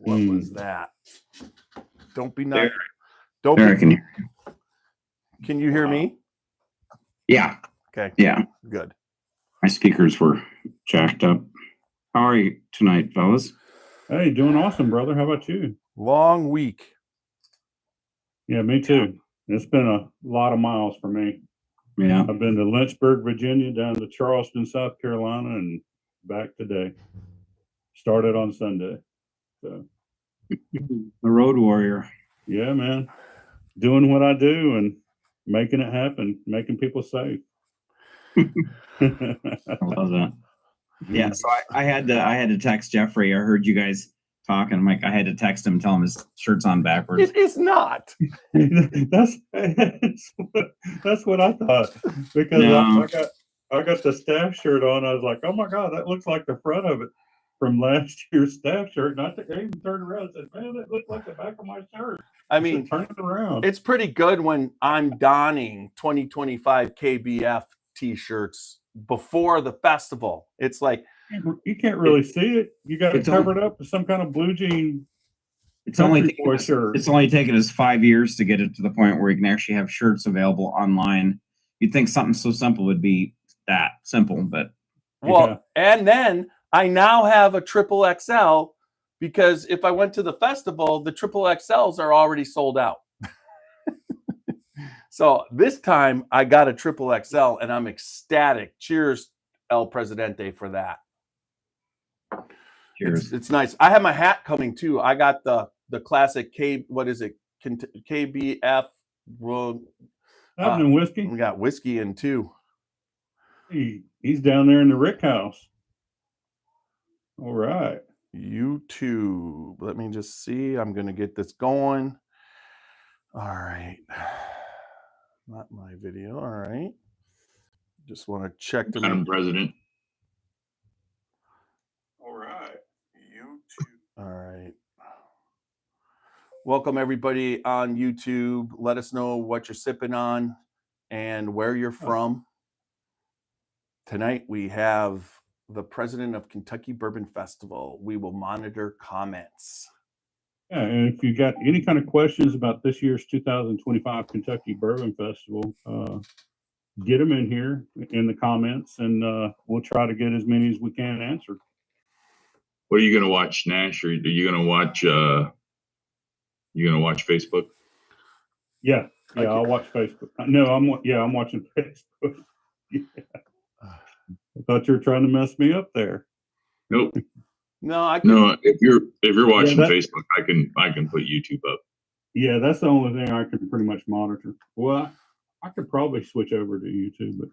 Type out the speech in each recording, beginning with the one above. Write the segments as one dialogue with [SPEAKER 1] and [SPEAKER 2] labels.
[SPEAKER 1] What was that? Don't be
[SPEAKER 2] There.
[SPEAKER 1] not. Don't
[SPEAKER 2] There, I
[SPEAKER 1] be.
[SPEAKER 2] can hear.
[SPEAKER 1] Can you hear me?
[SPEAKER 2] Yeah.
[SPEAKER 1] Okay.
[SPEAKER 2] Yeah.
[SPEAKER 1] Good.
[SPEAKER 2] My speakers were jacked up. How are you tonight, fellas?
[SPEAKER 3] Hey, doing awesome, brother. How about you?
[SPEAKER 1] Long week.
[SPEAKER 3] Yeah, me too. It's been a lot of miles for me.
[SPEAKER 2] Yeah.
[SPEAKER 3] I've been to Lynchburg, Virginia, down to Charleston, South Carolina, and back today. Started on Sunday. So,
[SPEAKER 2] The road warrior.
[SPEAKER 3] yeah, man. Doing what I do and making it happen, making people safe.
[SPEAKER 2] I love that. Yeah. So I had to text Jeffrey. I heard you guys talking. I'm like, I had to text him, tell him his shirt's on backwards.
[SPEAKER 1] It is not.
[SPEAKER 3] that's what I thought, because
[SPEAKER 2] No.
[SPEAKER 3] I got the staff shirt on. I was like, oh my God, that looks like the front of it from last year's staff shirt. And I even turned around and said, man, that looks like the back of my shirt.
[SPEAKER 1] I mean,
[SPEAKER 3] turn it around.
[SPEAKER 1] It's pretty good when I'm donning 2025 KBF t-shirts before the festival. It's like
[SPEAKER 3] you can't really see it. You got it covered up with some kind of blue jean.
[SPEAKER 2] It's only taken us 5 years to get it to the point where you can actually have shirts available online. You'd think something so simple would be that simple, but
[SPEAKER 1] and then I now have a triple XL, because if I went to the festival, the triple XLs are already sold out. So this time I got a triple XL and I'm ecstatic. Cheers, El Presidente, for that.
[SPEAKER 2] Cheers.
[SPEAKER 1] It's nice. I have my hat coming too. I got the classic KBF.
[SPEAKER 3] Having whiskey.
[SPEAKER 1] We got whiskey in too.
[SPEAKER 3] He's down there in the Rick House. All right.
[SPEAKER 1] YouTube. Let me just see. I'm going to get this going. All right. Not my video. All right. Just want to check the
[SPEAKER 4] Madam President.
[SPEAKER 3] All right.
[SPEAKER 1] YouTube. All right. Welcome everybody on YouTube. Let us know what you're sipping on and where you're from. Tonight we have the president of Kentucky Bourbon Festival. We will monitor comments.
[SPEAKER 3] Yeah, and if you got any kind of questions about this year's 2025 Kentucky Bourbon Festival, get them in here in the comments, and we'll try to get as many as we can answered.
[SPEAKER 4] What are you going to watch, Nash? Or are you going to watch? You going to watch Facebook?
[SPEAKER 3] Yeah, I'll watch Facebook. No, I'm watching Facebook. Yeah. I thought you were trying to mess me up there.
[SPEAKER 4] Nope.
[SPEAKER 1] No,
[SPEAKER 4] if you're watching Facebook, I can put YouTube up.
[SPEAKER 3] Yeah, that's the only thing I can pretty much monitor. Well, I could probably switch over to YouTube, but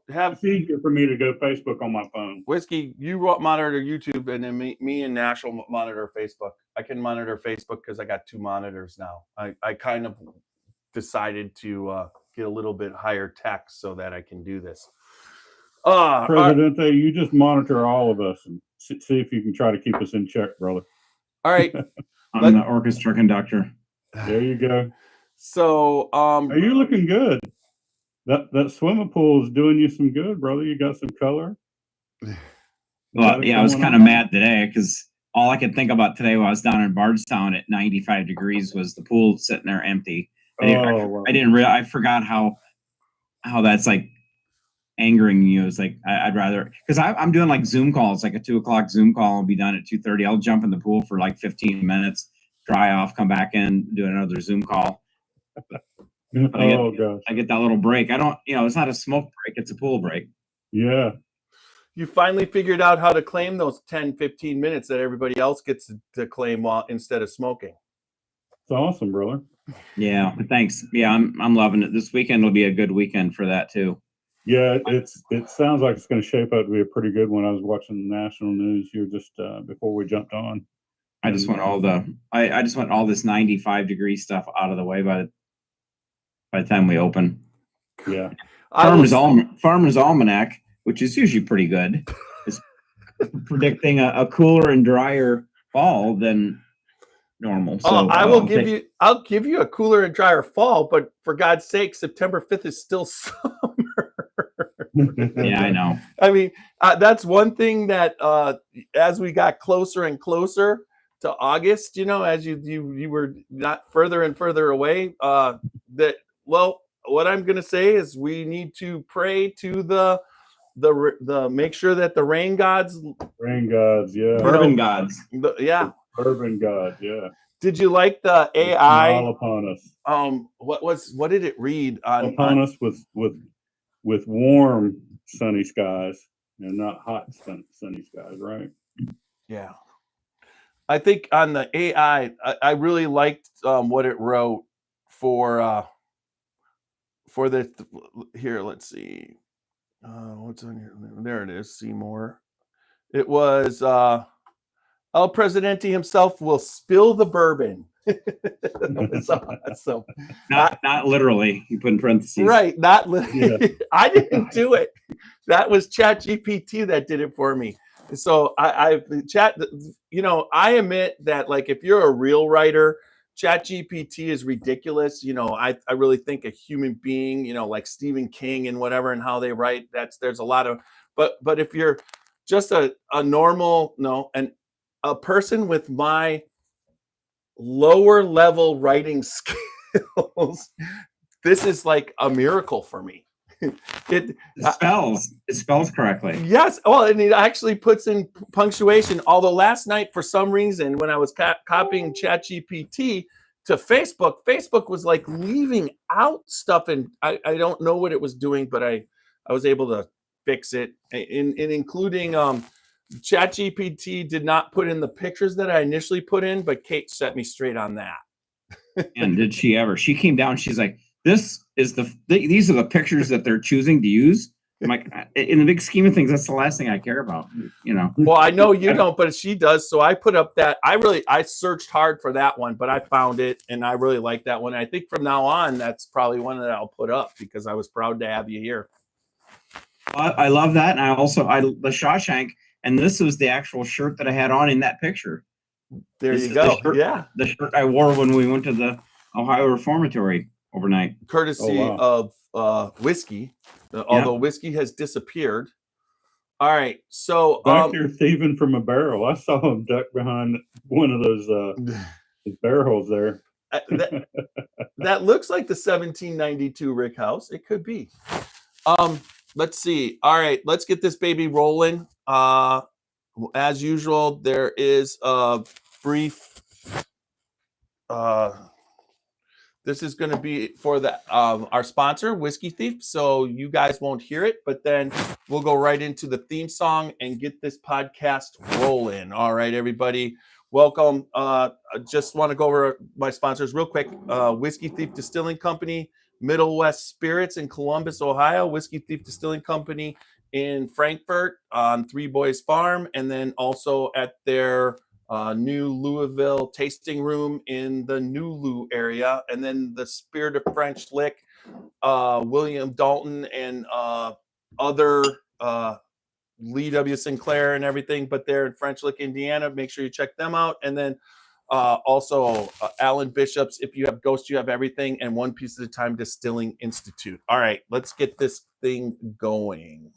[SPEAKER 3] it's easier for me to go Facebook on my phone.
[SPEAKER 1] Whiskey, you monitor YouTube, and then me and Nash will monitor Facebook. I can monitor Facebook because I got two monitors now. I kind of decided to get a little bit higher tech so that I can do this.
[SPEAKER 3] Presidente, you just monitor all of us and see if you can try to keep us in check, brother.
[SPEAKER 1] All right.
[SPEAKER 2] I'm the orchestra conductor.
[SPEAKER 3] There you go.
[SPEAKER 1] So
[SPEAKER 3] are you looking good? That swimming pool is doing you some good, brother. You got some color.
[SPEAKER 2] Well, yeah, I was kind of mad today because all I could think about today while I was down in Bardstown at 95 degrees was the pool sitting there empty. I forgot how that's like angering you. It's like I'd rather, because I'm doing like Zoom calls, like a 2:00 Zoom call. I'll be done at 2:30. I'll jump in the pool for like 15 minutes, dry off, come back in, do another Zoom call. I get that little break. I don't, it's not a smoke break, it's a pool break.
[SPEAKER 3] Yeah.
[SPEAKER 1] You finally figured out how to claim those 10-15 minutes that everybody else gets to claim instead of smoking.
[SPEAKER 3] It's awesome, brother.
[SPEAKER 2] Yeah, thanks. Yeah, I'm loving it. This weekend will be a good weekend for that too.
[SPEAKER 3] Yeah, it sounds like it's going to shape up to be a pretty good one. I was watching the national news here just before we jumped on.
[SPEAKER 2] I just want all this 95 degree stuff out of the way by the time we open.
[SPEAKER 3] Yeah.
[SPEAKER 2] Farmer's Almanac, which is usually pretty good, is predicting a cooler and drier fall than normal. So
[SPEAKER 1] I'll give you a cooler and drier fall, but for God's sake, September 5th is still summer.
[SPEAKER 2] Yeah, I know.
[SPEAKER 1] I mean, that's one thing that as we got closer and closer, to August, as you were not further and further away, what I'm going to say is we need to pray to the make sure that the rain gods,
[SPEAKER 3] yeah,
[SPEAKER 2] Bourbon gods.
[SPEAKER 3] bourbon god, yeah.
[SPEAKER 1] Did you like the AI?
[SPEAKER 3] Smile upon us.
[SPEAKER 1] What did it read
[SPEAKER 3] Upon us with warm sunny skies and not hot sunny skies, right?
[SPEAKER 1] Yeah. I think on the AI, I really liked what it wrote for the here. Let's see, what's on here? There it is. See more. It was El Presidente himself will spill the bourbon. That was awesome.
[SPEAKER 2] Not literally. You put in parentheses.
[SPEAKER 1] Right. Not literally.
[SPEAKER 3] Yeah.
[SPEAKER 1] I didn't do it. That was ChatGPT that did it for me. So I admit that, like, if you're a real writer, ChatGPT is ridiculous. I really think a human being, like Stephen King and whatever, and how they write, there's a lot of, but if you're just a normal, a person with my lower level writing skills, this is like a miracle for me. It spells
[SPEAKER 2] correctly.
[SPEAKER 1] Yes. Well, and it actually puts in punctuation. Although last night, for some reason, when I was copying ChatGPT to Facebook was like leaving out stuff, and I don't know what it was doing, but I was able to fix it, including ChatGPT did not put in the pictures that I initially put in, but Kate set me straight on that.
[SPEAKER 2] And did she ever? She came down. She's like, "This is these are the pictures that they're choosing to use." I'm like, in the big scheme of things, that's the last thing I care about.
[SPEAKER 1] Well, I know you don't, but she does. So I put up that. I searched hard for that one, but I found it, and I really like that one. I think from now on, that's probably one that I'll put up because I was proud to have you here.
[SPEAKER 2] I love that, and the Shawshank, and this was the actual shirt that I had on in that picture.
[SPEAKER 1] You go.
[SPEAKER 2] The shirt I wore when we went to the Ohio Reformatory overnight,
[SPEAKER 1] courtesy of whiskey. Although whiskey has disappeared. All right, so
[SPEAKER 3] back there thieving from a barrel. I saw him duck behind one of those barrels there.
[SPEAKER 1] That looks like the 1792 Rick House. It could be. Let's see. All right, let's get this baby rolling. As usual, there is a brief. This is going to be for our sponsor, Whiskey Thief. So you guys won't hear it, but then we'll go right into the theme song and get this podcast rolling. All right, everybody. Welcome. I just want to go over my sponsors real quick. Whiskey Thief Distilling Company, Middle West Spirits in Columbus, Ohio. Whiskey Thief Distilling Company in Frankfurt on Three Boys Farm, and then also at their new Louisville tasting room in the New Lou area, and then the Spirit of French Lick, William Dalton and other Lee W. Sinclair and everything, but they're in French Lick, Indiana. Make sure you check them out. And then also Alan Bishop's If You Have Ghost, You Have Everything, and One Piece at a Time Distilling Institute. All right, let's get this thing going.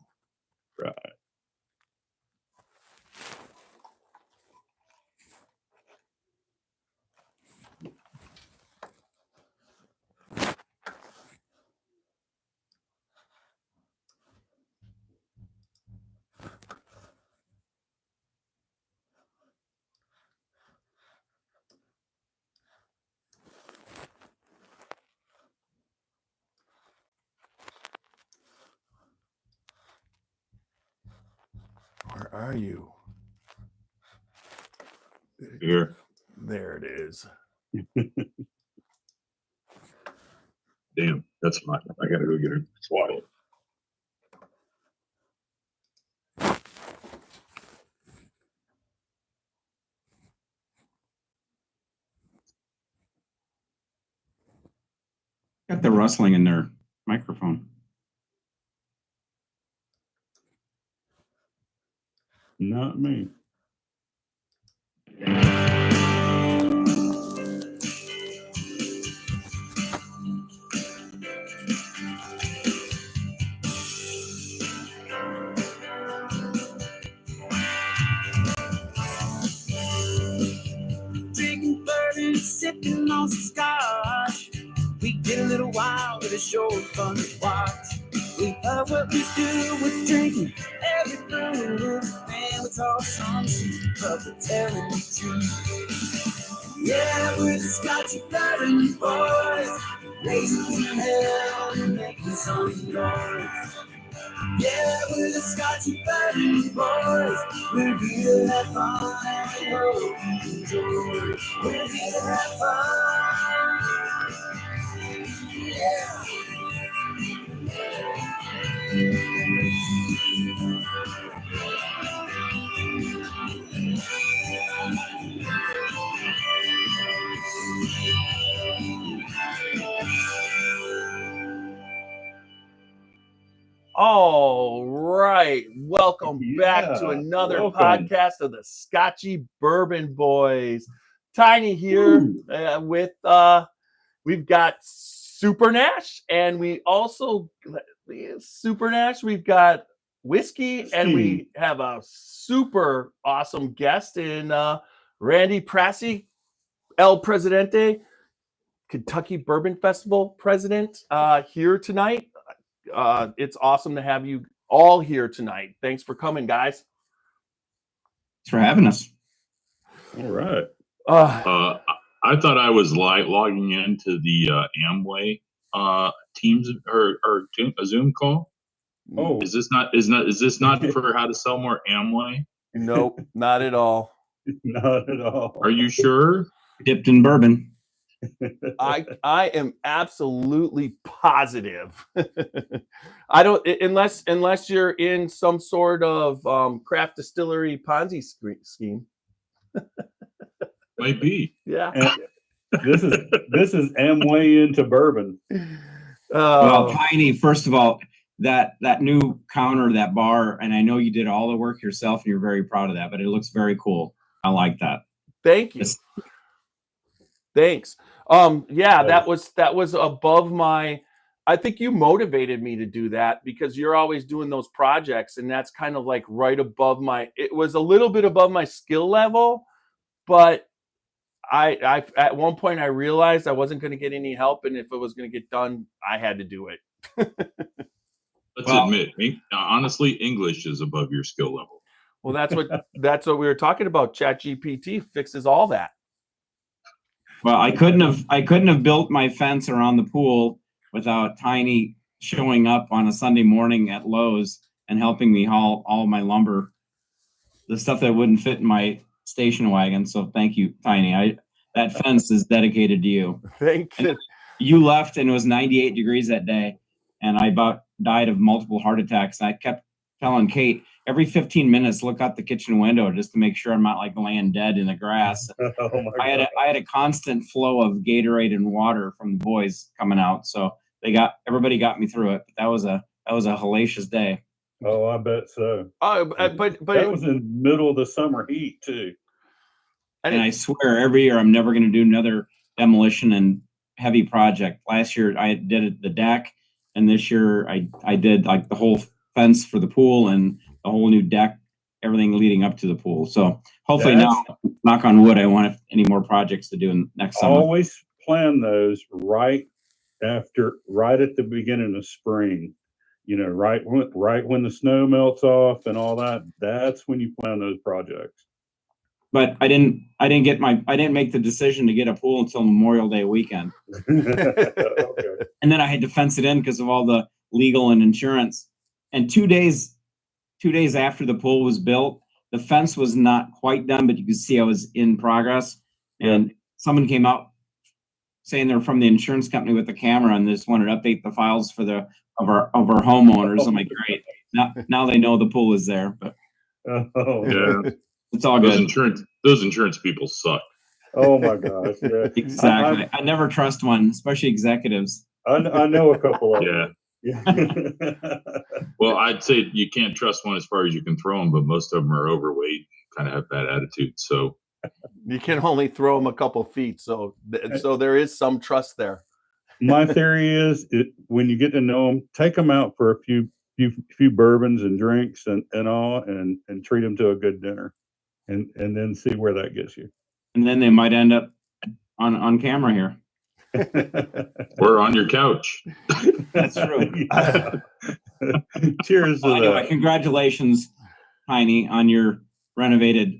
[SPEAKER 3] Right.
[SPEAKER 1] Where are you?
[SPEAKER 4] Here.
[SPEAKER 1] There it is.
[SPEAKER 4] Damn, that's hot. I gotta go get a swaddle.
[SPEAKER 2] Got the rustling in their microphone.
[SPEAKER 3] Not me.
[SPEAKER 5] sipping on some scotch. We get a little wild, but it's sure fun to watch. We love what we do with drinking every brew, and we talk songs, but we're telling the truth. Yeah, we're the Scotchy Bourbon boys, raising hell and making some noise. Yeah, we're the Scotchy Bourbon boys. We're here to have fun and we hope you enjoy. We're here to have fun. Yeah.
[SPEAKER 1] All right. Welcome back to another podcast of the Scotchy Bourbon Boys. Tiny here with we've got Super Nash, and we also Super Nash, we've got whiskey, and we have a super awesome guest in Randy Prasse, El Presidente, Kentucky Bourbon Festival president, here tonight. It's awesome to have you all here tonight. Thanks for coming, guys.
[SPEAKER 2] Thanks for having us.
[SPEAKER 3] All right.
[SPEAKER 4] I thought I was logging into the Amway Teams or a Zoom call.
[SPEAKER 3] Oh,
[SPEAKER 4] Is this not for how to sell more Amway?
[SPEAKER 1] Nope, not at all.
[SPEAKER 3] Not at all.
[SPEAKER 4] Are you sure?
[SPEAKER 2] Dipped in bourbon.
[SPEAKER 1] I am absolutely positive. I don't, unless you're in some sort of craft distillery Ponzi scheme.
[SPEAKER 4] Might be.
[SPEAKER 1] Yeah.
[SPEAKER 3] This is Amway into bourbon.
[SPEAKER 2] Well, Tiny, first of all, that new counter, that bar, and I know you did all the work yourself, and you're very proud of that, but it looks very cool. I like that.
[SPEAKER 1] Thank you. Thanks. Yeah, that was above my, I think you motivated me to do that because you're always doing those projects, and that's kind of like right above it was a little bit above my skill level, but I at one point I realized I wasn't going to get any help, and if it was going to get done, I had to do it.
[SPEAKER 4] Let's admit, honestly, English is above your skill level.
[SPEAKER 1] Well, that's what we were talking about. ChatGPT fixes all that.
[SPEAKER 2] Well, I couldn't have built my fence around the pool without Tiny showing up on a Sunday morning at Lowe's and helping me haul all my lumber, the stuff that wouldn't fit in my station wagon. So thank you, Tiny. That fence is dedicated to you.
[SPEAKER 1] Thank you.
[SPEAKER 2] You left and it was 98 degrees that day, and I about died of multiple heart attacks. I kept telling Kate, every 15 minutes, look out the kitchen window just to make sure I'm not like laying dead in the grass.
[SPEAKER 3] Oh my God.
[SPEAKER 2] I had a constant flow of Gatorade and water from the boys coming out, so everybody got me through it. That was a hellacious day.
[SPEAKER 3] Oh, I bet so.
[SPEAKER 1] But
[SPEAKER 3] that was in the middle of the summer heat too.
[SPEAKER 2] And I swear, every year I'm never going to do another demolition and heavy project. Last year I did the deck, and this year I did like the whole fence for the pool and the whole new deck, everything leading up to the pool. So hopefully now, knock on wood, I won't have any more projects to do next summer.
[SPEAKER 3] Always plan those right at the beginning of spring. You know, right when the snow melts off and all that. That's when you plan those projects.
[SPEAKER 2] But I didn't make the decision to get a pool until Memorial Day weekend.
[SPEAKER 3] Okay.
[SPEAKER 2] And then I had to fence it in because of all the legal and insurance. And 2 days after the pool was built, the fence was not quite done, but you could see I was in progress. And someone came out saying they're from the insurance company with the camera and they just wanted to update the files for of our homeowners. I'm like, great. Now they know the pool is there. But
[SPEAKER 4] yeah.
[SPEAKER 2] It's all good.
[SPEAKER 4] Those insurance people suck.
[SPEAKER 3] Oh my gosh! Yeah.
[SPEAKER 2] Exactly. I never trust one, especially executives.
[SPEAKER 3] I know a couple of
[SPEAKER 4] them.
[SPEAKER 3] Yeah.
[SPEAKER 4] Well, I'd say you can't trust one as far as you can throw them, but most of them are overweight, kind of have bad attitude. So
[SPEAKER 1] you can only throw them a couple feet. So there is some trust there.
[SPEAKER 3] My theory is, when you get to know them, take them out for a few bourbons and drinks and all, and treat them to a good dinner. And then see where that gets you.
[SPEAKER 2] And then they might end up on camera here.
[SPEAKER 4] Or on your couch.
[SPEAKER 2] That's true.
[SPEAKER 3] Cheers to
[SPEAKER 2] Anyway,
[SPEAKER 3] that.
[SPEAKER 2] congratulations, Heine, on your renovated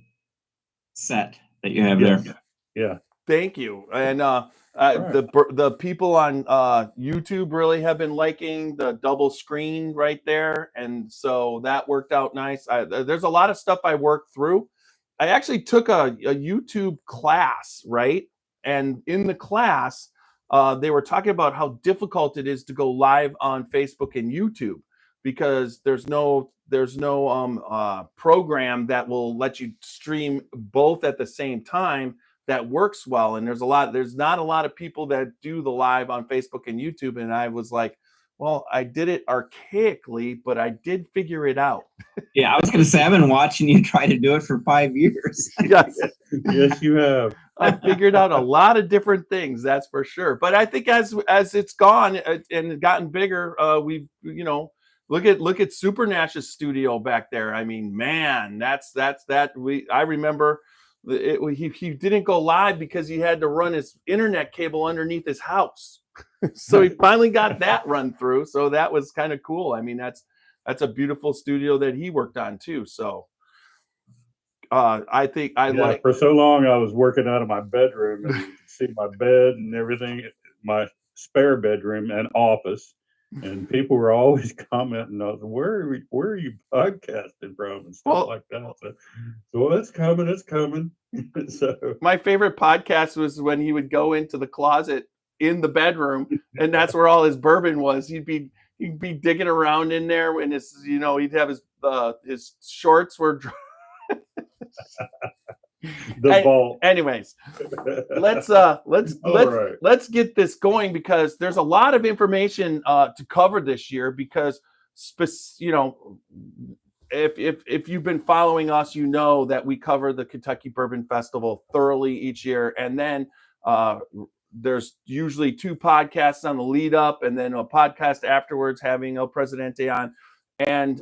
[SPEAKER 2] set that you have
[SPEAKER 3] Yes.
[SPEAKER 2] there.
[SPEAKER 3] Yeah.
[SPEAKER 1] Thank you. And
[SPEAKER 3] Right.
[SPEAKER 1] the people on YouTube really have been liking the double screen right there, and so that worked out nice. There's a lot of stuff I worked through. I actually took a YouTube class, right? And in the class, they were talking about how difficult it is to go live on Facebook and YouTube because there's no program that will let you stream both at the same time that works well. And there's not a lot of people that do the live on Facebook and YouTube. And I was like, well, I did it archaically, but I did figure it out.
[SPEAKER 2] Yeah, I was going to say, I've been watching you try to do it for 5 years.
[SPEAKER 1] Yes.
[SPEAKER 3] Yes, you have.
[SPEAKER 1] I figured out a lot of different things, that's for sure. But I think as it's gone and gotten bigger, we've, look at Super Nash's studio back there. I mean, man, I remember he didn't go live because he had to run his internet cable underneath his house. So he finally got that run through. So that was kind of cool. I mean, that's a beautiful studio that he worked on too. So I think like
[SPEAKER 3] for so long I was working out of my bedroom and you could see my bed and everything, my spare bedroom and office. And people were always commenting, where are you podcasting from and stuff like that. So it's coming. So
[SPEAKER 1] my favorite podcast was when he would go into the closet in the bedroom, and that's where all his bourbon was. He'd be digging around in there, and he'd have his shorts were.
[SPEAKER 3] Vault.
[SPEAKER 1] Anyways, let's get this going because there's a lot of information to cover this year because if you've been following us, you know that we cover the Kentucky Bourbon Festival thoroughly each year, and then there's usually 2 podcasts on the lead up and then a podcast afterwards having El Presidente on, and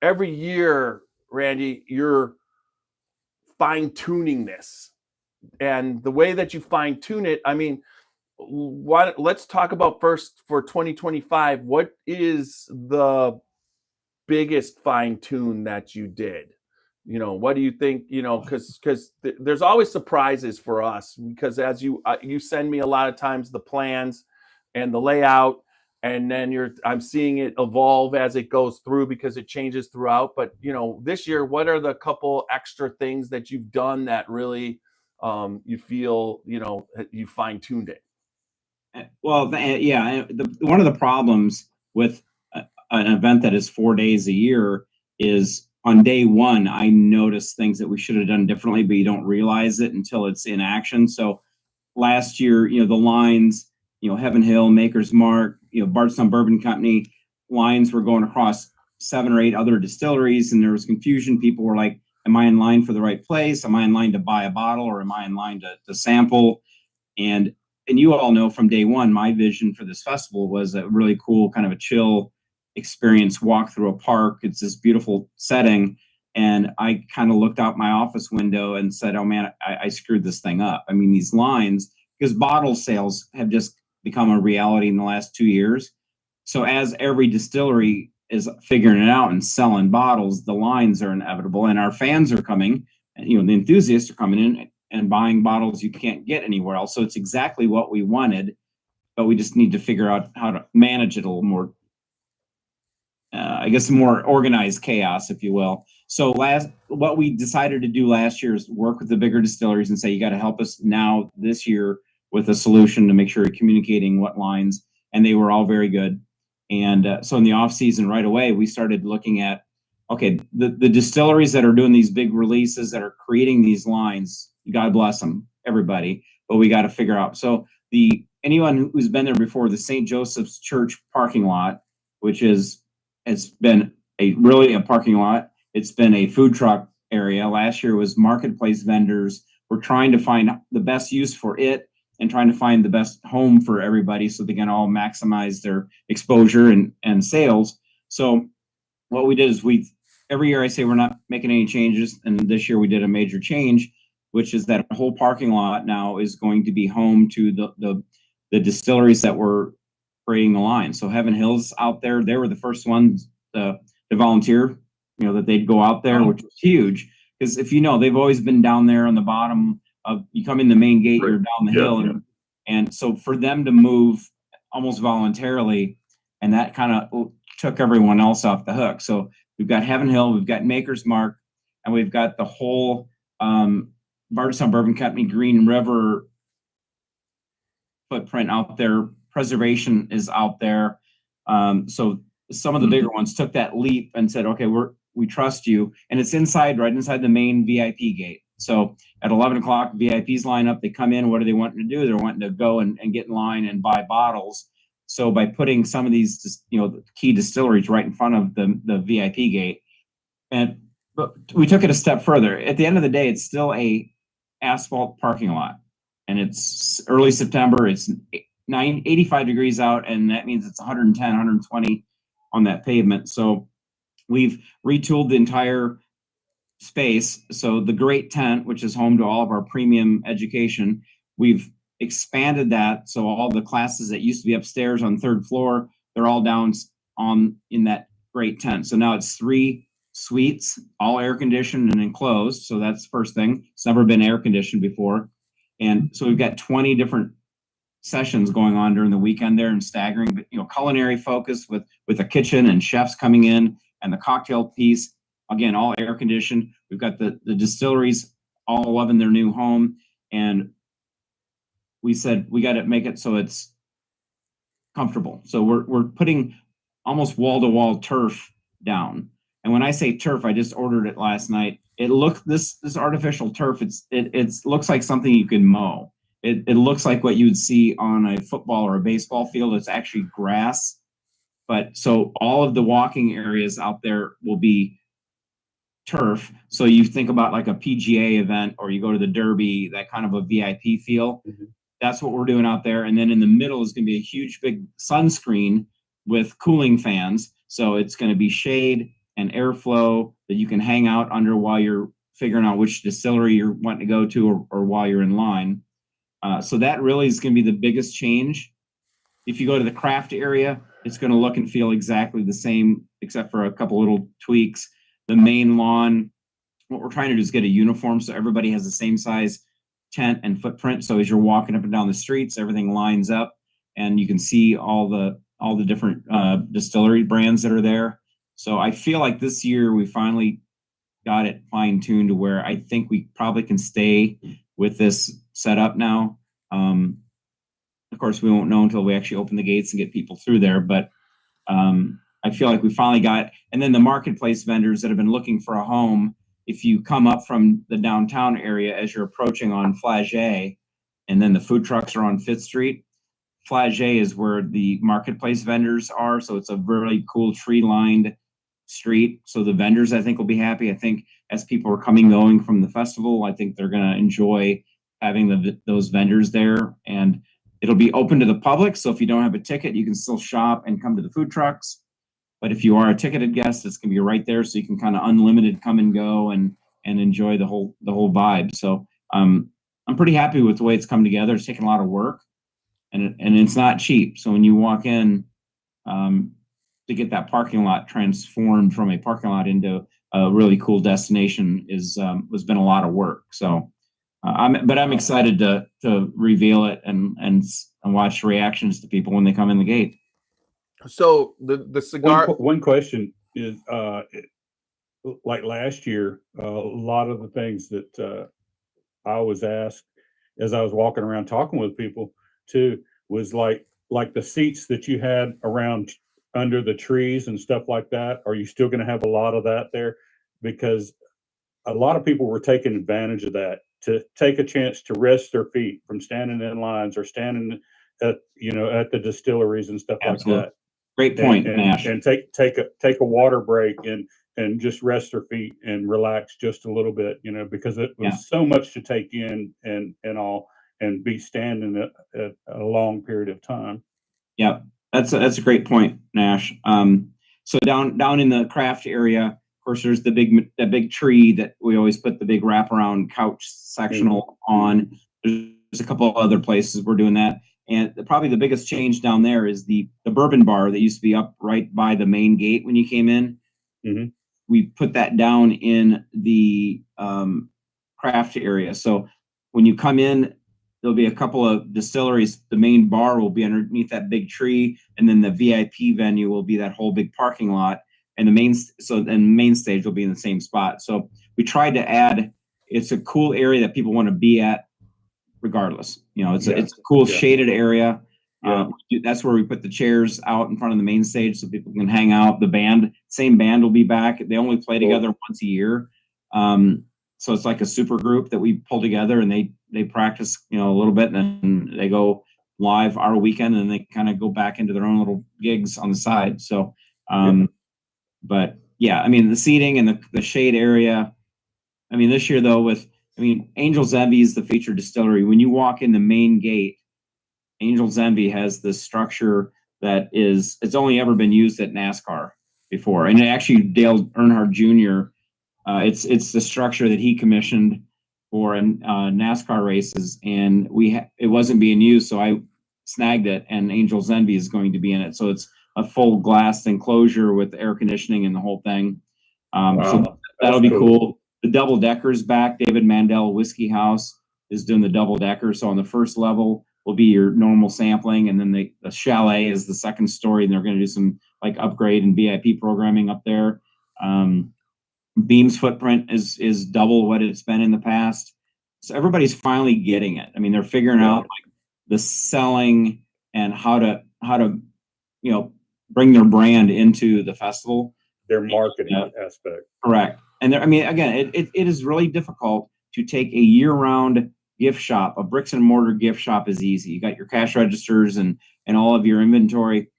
[SPEAKER 1] every year, Randy, you're fine-tuning this, and the way that you fine-tune it, I mean, let's talk about first for 2025. What is the biggest fine-tune that you did? What do you think? Because there's always surprises for us because as you send me a lot of times the plans and the layout, and then I'm seeing it evolve as it goes through because it changes throughout. But this year, what are the couple extra things that you've done that really you feel you fine-tuned it?
[SPEAKER 2] Well, yeah, one of the problems with an event that is 4 days a year is on day one, I noticed things that we should have done differently, but you don't realize it until it's in action. So last year, the lines, Heaven Hill, Maker's Mark, Bardstown Bourbon Company, lines were going across 7 or 8 other distilleries, and there was confusion. People were like, am I in line for the right place? Am I in line to buy a bottle, or am I in line to sample? And you all know from day one, my vision for this festival was a really cool kind of a chill experience, walk through a park. It's this beautiful setting. And I kind of looked out my office window and said, oh man, I screwed this thing up. I mean, these lines, because bottle sales have just become a reality in the last 2 years. So as every distillery is figuring it out and selling bottles, the lines are inevitable, and our fans are coming, the enthusiasts are coming in and buying bottles you can't get anywhere else. So it's exactly what we wanted, but we just need to figure out how to manage it a little more, more organized chaos, if you will. So what we decided to do last year is work with the bigger distilleries and say, you got to help us now this year with a solution to make sure you're communicating what lines, and they were all very good. And so in the off season right away, we started looking at, okay, the distilleries that are doing these big releases, that are creating these lines, God bless them, everybody, but we got to figure out. So anyone who's been there before, the St. Joseph's Church parking lot, which it's been a parking lot. It's been a food truck area. Last year was marketplace vendors. We're trying to find the best use for it and trying to find the best home for everybody so they can all maximize their exposure and sales. So what we did is every year I say we're not making any changes, and this year we did a major change. which is that whole parking lot now is going to be home to the distilleries that were creating the line. So Heaven Hill's out there. They were the first ones to volunteer, that they'd go out there, which was huge. Because if they've always been down there on the bottom of, you come in the main gate, you're down the hill. And so for them to move almost voluntarily, and that kind of took everyone else off the hook. So we've got Heaven Hill, we've got Maker's Mark, and we've got the whole Bardstown Bourbon Company Green River footprint out there. Preservation is out there. So some of the bigger ones took that leap and said, okay, we trust you. And it's right inside the main VIP gate. So at 11 o'clock, VIPs line up, they come in. What are they wanting to do? They're wanting to go and get in line and buy bottles. So by putting some of these, the key distilleries right in front of the VIP gate, but we took it a step further. At the end of the day, it's still a asphalt parking lot, and it's early September. It's 85 degrees out, and that means it's 110, 120 on that pavement. So we've retooled the entire space. So the Great Tent, which is home to all of our premium education, we've expanded that. So all the classes that used to be upstairs on the third floor, they're all down in that Great Tent. So now it's 3 suites, all air conditioned and enclosed. So that's the first thing. It's never been air conditioned before. And so we've got 20 different sessions going on during the weekend there, and staggering, but culinary focus with a kitchen and chefs coming in, and the cocktail piece, again, all air conditioned. We've got the distilleries all loving their new home, and we said we got to make it so it's comfortable. So we're putting almost wall-to-wall turf down. And when I say turf, I just ordered it last night. This artificial turf, it looks like something you can mow. It looks like what you would see on a football or a baseball field. It's actually grass. But so all of the walking areas out there will be turf. So you think about like a PGA event, or you go to the Derby, that kind of a VIP feel. Mm-hmm. That's what we're doing out there. And then in the middle is going to be a huge big sunscreen with cooling fans. So it's going to be shade and airflow that you can hang out under while you're figuring out which distillery you're wanting to go to, or while you're in line. So that really is going to be the biggest change. If you go to the craft area, it's going to look and feel exactly the same, except for a couple little tweaks. The main lawn, what we're trying to do is get a uniform so everybody has the same size tent and footprint. So as you're walking up and down the streets, everything lines up, and you can see all the different distillery brands that are there. So I feel like this year we finally got it fine-tuned to where I think we probably can stay with this setup now. Of course, we won't know until we actually open the gates and get people through there. But I feel like we finally got, and then the marketplace vendors that have been looking for a home, if you come up from the downtown area as you're approaching on Flagey, and then the food trucks are on 5th Street, Flagey is where the marketplace vendors are. So it's a really cool tree-lined street. So the vendors, I think, will be happy. I think as people are going from the festival, I think they're going to enjoy having those vendors there. And it'll be open to the public. So if you don't have a ticket, you can still shop and come to the food trucks. But if you are a ticketed guest, it's going to be right there. So you can kind of unlimited come and go and enjoy the whole vibe. So I'm pretty happy with the way it's come together. It's taken a lot of work, and it's not cheap. So when you walk in, to get that parking lot transformed from a parking lot into a really cool destination has been a lot of work. So I'm excited to reveal it and watch reactions to people when they come in the gate.
[SPEAKER 1] So the cigar.
[SPEAKER 3] One question is, like last year, a lot of the things that I was asked as I was walking around talking with people too was like the seats that you had around under the trees and stuff like that. Are you still going to have a lot of that there? Because a lot of people were taking advantage of that to take a chance to rest their feet from standing in lines or standing at the distilleries and stuff. Absolutely. Like that.
[SPEAKER 2] Great point,
[SPEAKER 3] Nash. And take a water break and just rest their feet and relax just a little bit, because it was so much to take in and all, and be standing at a long period of time. Yeah,
[SPEAKER 2] that's a great point, Nash. So down in the craft area, of course, there's the big tree that we always put the big wraparound couch sectional on. There's a couple of other places we're doing that. And probably the biggest change down there is the bourbon bar that used to be up right by the main gate when you came in.
[SPEAKER 3] Mm-hmm.
[SPEAKER 2] We put that down in the craft area. So when you come in, there'll be a couple of distilleries. The main bar will be underneath that big tree, and then the VIP venue will be that whole big parking lot. And the main stage will be in the same spot. So we tried to add. It's a cool area that people want to be at, regardless. It's a cool shaded area. That's where we put the chairs out in front of the main stage so people can hang out. The same band will be back. They only play together once a year. So it's like a super group that we pull together, and they practice, a little bit, and then they go live our weekend, and they kind of go back into their own little gigs on the side. So, but yeah, the seating and the shade area. This year though, Angel's Envy is the featured distillery. When you walk in the main gate, Angel's Envy has this structure that it's only ever been used at NASCAR before. And actually Dale Earnhardt Jr., it's the structure that he commissioned for NASCAR races, and it wasn't being used, so I snagged it, and Angel's Envy is going to be in it. So it's a full glass enclosure with air conditioning and the whole thing. So that'll be cool. The double decker's back. David Mandel Whiskey House is doing the double decker. So on the first level will be your normal sampling, and then the chalet is the second story, and they're going to do some like upgrade and VIP programming up there. Beam's footprint is double what it's been in the past. So everybody's finally getting it. They're figuring out like the selling and how to bring their brand into the festival.
[SPEAKER 3] Their marketing aspect.
[SPEAKER 2] Correct. And again, it is really difficult to take a year-round gift shop. A bricks and mortar gift shop is easy. You got your cash registers and all of your inventory,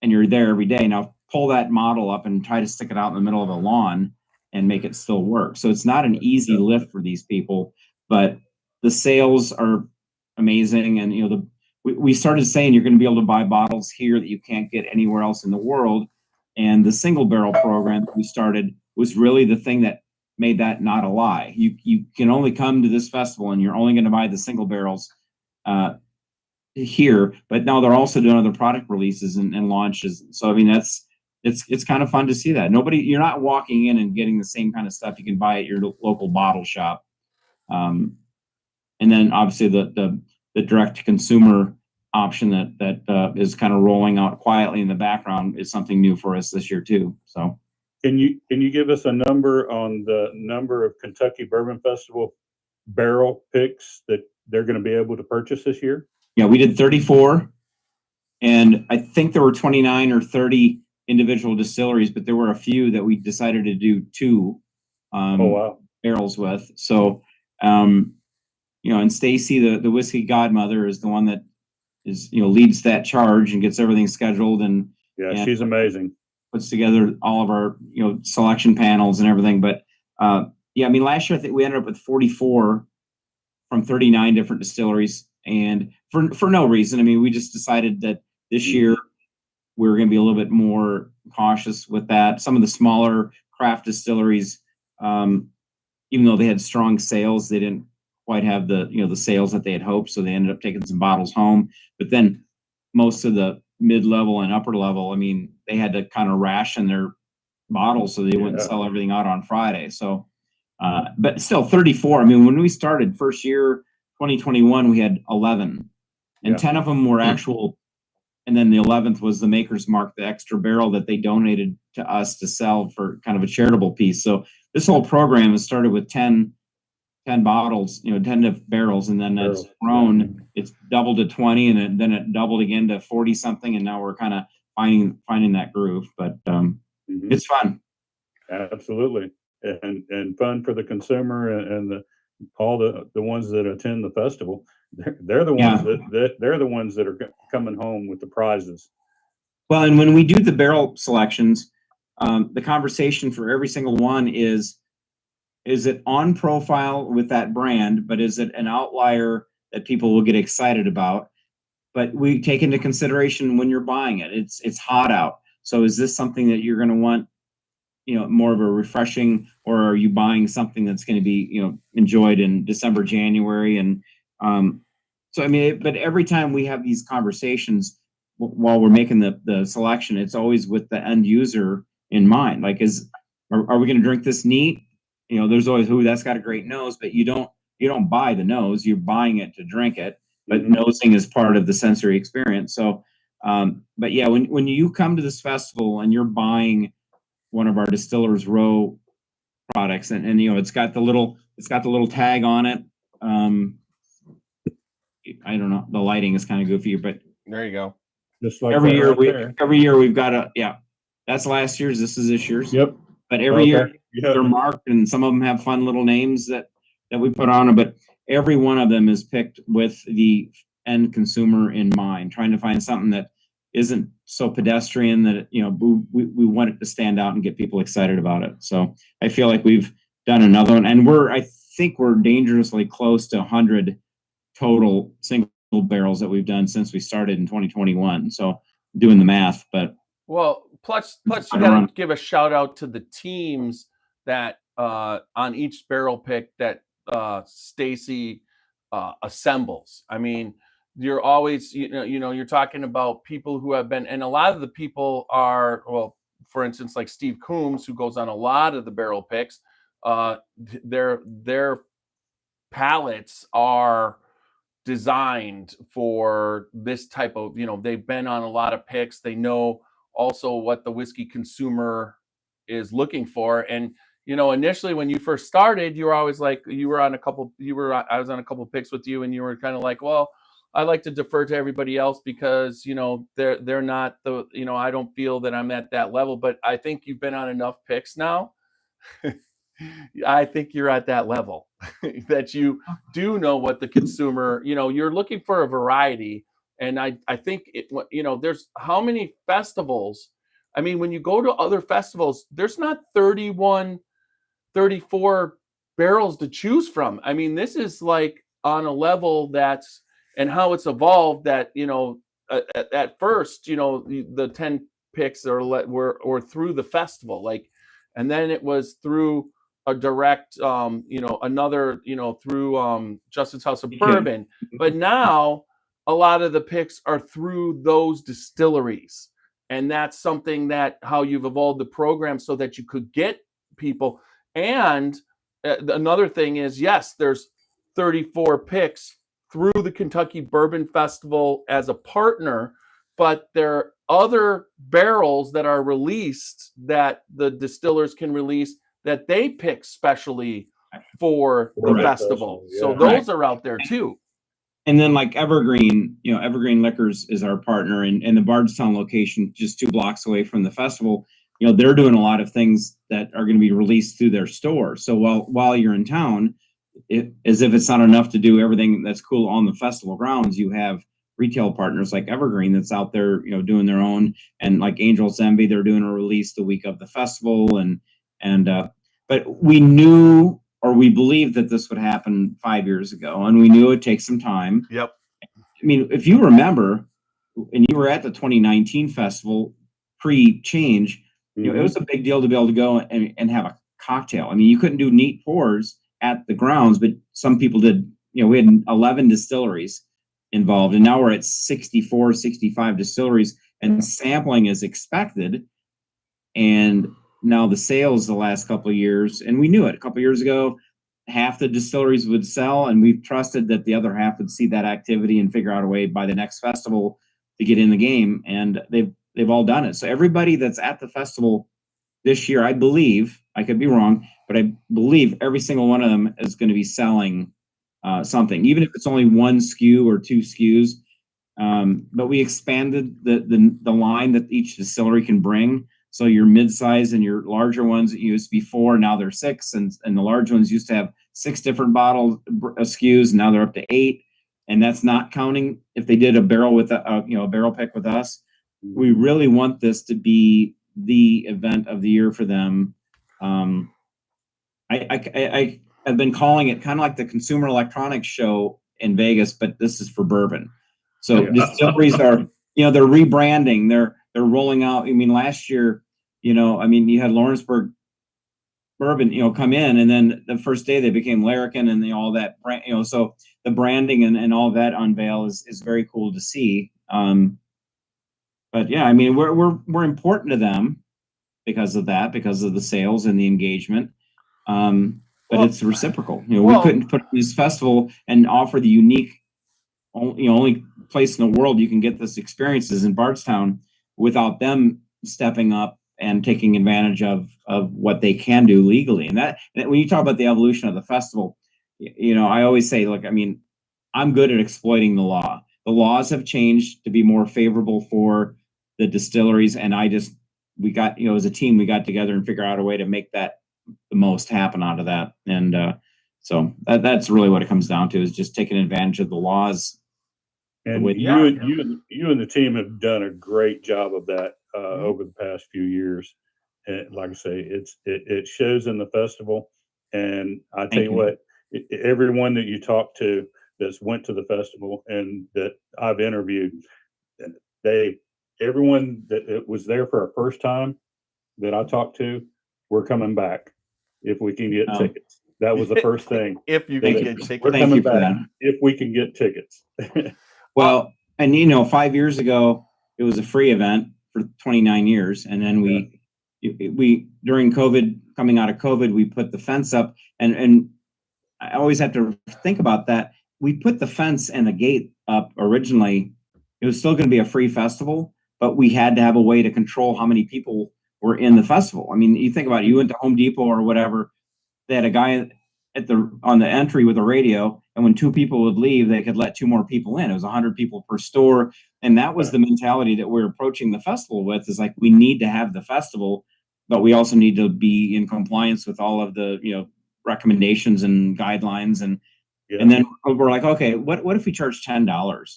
[SPEAKER 2] and you're there every day. Now pull that model up and try to stick it out in the middle of a lawn and make it still work. So it's not an easy lift for these people, but the sales are amazing. And we started saying you're going to be able to buy bottles here that you can't get anywhere else in the world. And the single barrel program that we started was really the thing that made that not a lie. You can only come to this festival and you're only going to buy the single barrels here, but now they're also doing other product releases and launches. So it's kind of fun to see that. You're not walking in and getting the same kind of stuff you can buy at your local bottle shop. And then obviously the direct to consumer option that is kind of rolling out quietly in the background is something new for us this year too. So
[SPEAKER 3] can you give us a number on the number of Kentucky Bourbon Festival barrel picks that they're going to be able to purchase this year?
[SPEAKER 2] Yeah, we did 34, and I think there were 29 or 30 individual distilleries, but there were a few that we decided to do two barrels with. So and Stacy, the whiskey godmother, is the one that is leads that charge and gets everything scheduled, and
[SPEAKER 3] she's amazing.
[SPEAKER 2] Puts together all of our selection panels and everything. But last year I think we ended up with 44 from 39 different distilleries, and for no reason. We just decided that this year we were going to be a little bit more cautious with that. Some of the smaller craft distilleries, even though they had strong sales, they didn't quite have the sales that they had hoped, so they ended up taking some bottles home. But then most of the mid-level and upper level, they had to kind of ration their bottles so they wouldn't sell everything out on Friday. So but still 34. When we started first year 2021, we had 11, and 10 of them were actual, and then the 11th was the Maker's Mark, the extra barrel that they donated to us to sell for kind of a charitable piece. So this whole program has started with 10 bottles, 10 barrels, and then it's grown. It's doubled to 20, and then it doubled again to 40 something, and now we're kind of finding that groove. But it's fun.
[SPEAKER 3] Absolutely, and fun for the consumer and all the ones that attend the festival. They're the ones they're the ones that are coming home with the prizes.
[SPEAKER 2] Well, and when we do the barrel selections, the conversation for every single one is it on profile with that brand, but is it an outlier that people will get excited about? But we take into consideration when you're buying it. It's hot out. So is this something that you're going to want more of a refreshing, or are you buying something that's going to be, enjoyed in December, January? And so, I mean, but every time we have these conversations while we're making the selection, it's always with the end user in mind. Like, are we going to drink this neat? There's always, that's got a great nose, but you don't buy the nose, you're buying it to drink it. But nosing is part of the sensory experience. So, but yeah, when you come to this festival and you're buying one of our Distillers Row products, and it's got the little tag on it. I don't know, the lighting is kind of goofy, but
[SPEAKER 1] there you go.
[SPEAKER 3] Just like
[SPEAKER 2] every year we've got that's last year's, this is this year's.
[SPEAKER 3] Yep.
[SPEAKER 2] But every year they're marked, and some of them have fun little names that we put on them, but every one of them is picked with the end consumer in mind, trying to find something that isn't so pedestrian that we want it to stand out and get people excited about it. So I feel like we've done another one, and I think we're dangerously close to 100 total single barrels that we've done since we started in 2021. So doing the math, but
[SPEAKER 1] plus you got to give a shout out to the teams that on each barrel pick that Stacy assembles. I mean, you're always, you're talking about people who have been, and a lot of the people are, for instance, like Steve Coombs, who goes on a lot of the barrel picks. Their palettes are designed for this type of, they've been on a lot of picks. They know also what the whiskey consumer is looking for. And, initially when you first started, you were always like, I was on a couple picks with you, and you were kind of like, well, I like to defer to everybody else because, they're not I don't feel that I'm at that level. But I think you've been on enough picks now. I think you're at that level that you do know what the consumer, you're looking for a variety. And I think there's how many festivals. I mean, when you go to other festivals, there's not 31, 34 barrels to choose from. I mean, this is like on a level that's, and how it's evolved that, at first, the 10 picks were through the festival, like, and then it was through a direct, another, through Justin's House of Bourbon. But now a lot of the picks are through those distilleries. And that's something that how you've evolved the program so that you could get people. And another thing is, yes, there's 34 picks through the Kentucky Bourbon Festival as a partner, but there are other barrels that are released that the distillers can release that they pick specially for the festival. Yeah. So those are out there too.
[SPEAKER 2] And then like Evergreen, Evergreen Liquors is our partner, and the Bardstown location, just 2 blocks away from the festival, they're doing a lot of things that are going to be released through their store. So while you're in town, as if it's not enough to do everything that's cool on the festival grounds, you have retail partners like Evergreen that's out there, doing their own, and like Angel's Envy, they're doing a release the week of the festival, but we knew, or we believed, that this would happen 5 years ago, and we knew it would take some time.
[SPEAKER 1] Yep.
[SPEAKER 2] I mean, if you remember, and you were at the 2019 festival pre-change, it was a big deal to be able to go and have a cocktail. I mean, you couldn't do neat pours at the grounds, but some people did. We had 11 distilleries involved, and now we're at 64, 65 distilleries, and sampling is expected. And now the sales the last couple of years, and we knew it a couple of years ago, half the distilleries would sell, and we've trusted that the other half would see that activity and figure out a way by the next festival to get in the game, and they've all done it. So everybody that's at the festival this year, I believe, I could be wrong, but I believe every single one of them is going to be selling something, even if it's only 1 SKU or 2 SKUs. But we expanded the line that each distillery can bring. So your mid-size and your larger ones that used to be 4, now they're 6, and the large ones used to have 6 different bottle SKUs, and now they're up to 8. And that's not counting if they did a barrel with a barrel pick with us. We really want this to be the event of the year for them. I've been calling it kind of like the Consumer Electronics Show in Vegas, but this is for bourbon. So distilleries are, they're rebranding. They're rolling out. I mean, last year, you had Lawrenceburg bourbon, come in, and then the first day they became Larrikin and all that, so the branding and all that unveil is very cool to see. But yeah, I mean, we're important to them because of that, because of the sales and the engagement. But it's reciprocal. We couldn't put this festival and offer the unique, only place in the world you can get this experiences in Bardstown without them stepping up and taking advantage of what they can do legally. And that when you talk about the evolution of the festival, I always say, look, I mean, I'm good at exploiting the law. The laws have changed to be more favorable for the distilleries, and we got, as a team, we got together and figure out a way to make that the most happen out of that. And so that's really what it comes down to, is just taking advantage of the laws.
[SPEAKER 3] And you and the team have done a great job of that over the past few years. And like I say, it shows in the festival. And I tell you what, everyone that you talk to that's went to the festival and that I've interviewed, everyone that was there for a first time that I talked to, we're coming back if we can get tickets. That was the first thing.
[SPEAKER 1] If you can get tickets.
[SPEAKER 3] We're coming back if we can get tickets.
[SPEAKER 2] Well, and 5 years ago, it was a free event for 29 years. And then we during COVID, coming out of COVID, we put the fence up, and I always have to think about that. We put the fence and the gate up originally. It was still going to be a free festival, but we had to have a way to control how many people were in the festival. I mean, you think about it, you went to Home Depot or whatever, they had a guy on the entry with a radio, and when 2 people would leave, they could let 2 more people in. It was 100 people per store. And that was the mentality that we're approaching the festival with, is like, we need to have the festival, but we also need to be in compliance with all of the, recommendations and guidelines. And then we're like, okay, what if we charge $10?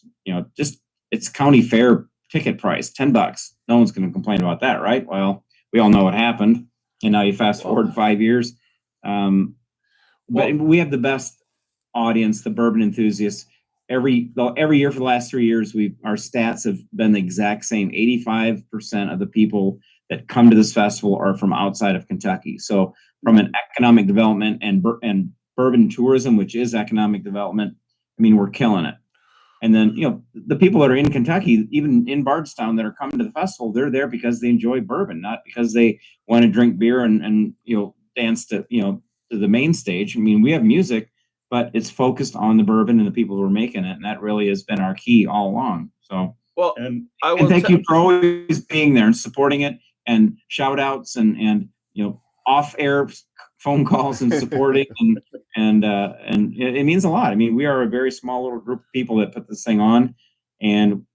[SPEAKER 2] Just, it's county fair ticket price, $10. No one's going to complain about that, right? Well, we all know what happened. And now you fast forward 5 years. But we have the best audience, the bourbon enthusiasts. Every year for the last 3 years, our stats have been the exact same. 85% of the people that come to this festival are from outside of Kentucky. So from an economic development and bourbon tourism, which is economic development, I mean, we're killing it. And then, the people that are in Kentucky, even in Bardstown, that are coming to the festival, they're there because they enjoy bourbon, not because they want to drink beer and dance to the main stage. I mean, we have music, but it's focused on the bourbon and the people who are making it, and that really has been our key all along. So,
[SPEAKER 3] and
[SPEAKER 2] thank you for always being there and supporting it, and shout outs and off air phone calls and supporting and it means a lot. I mean, we are a very small little group of people that put this thing on, and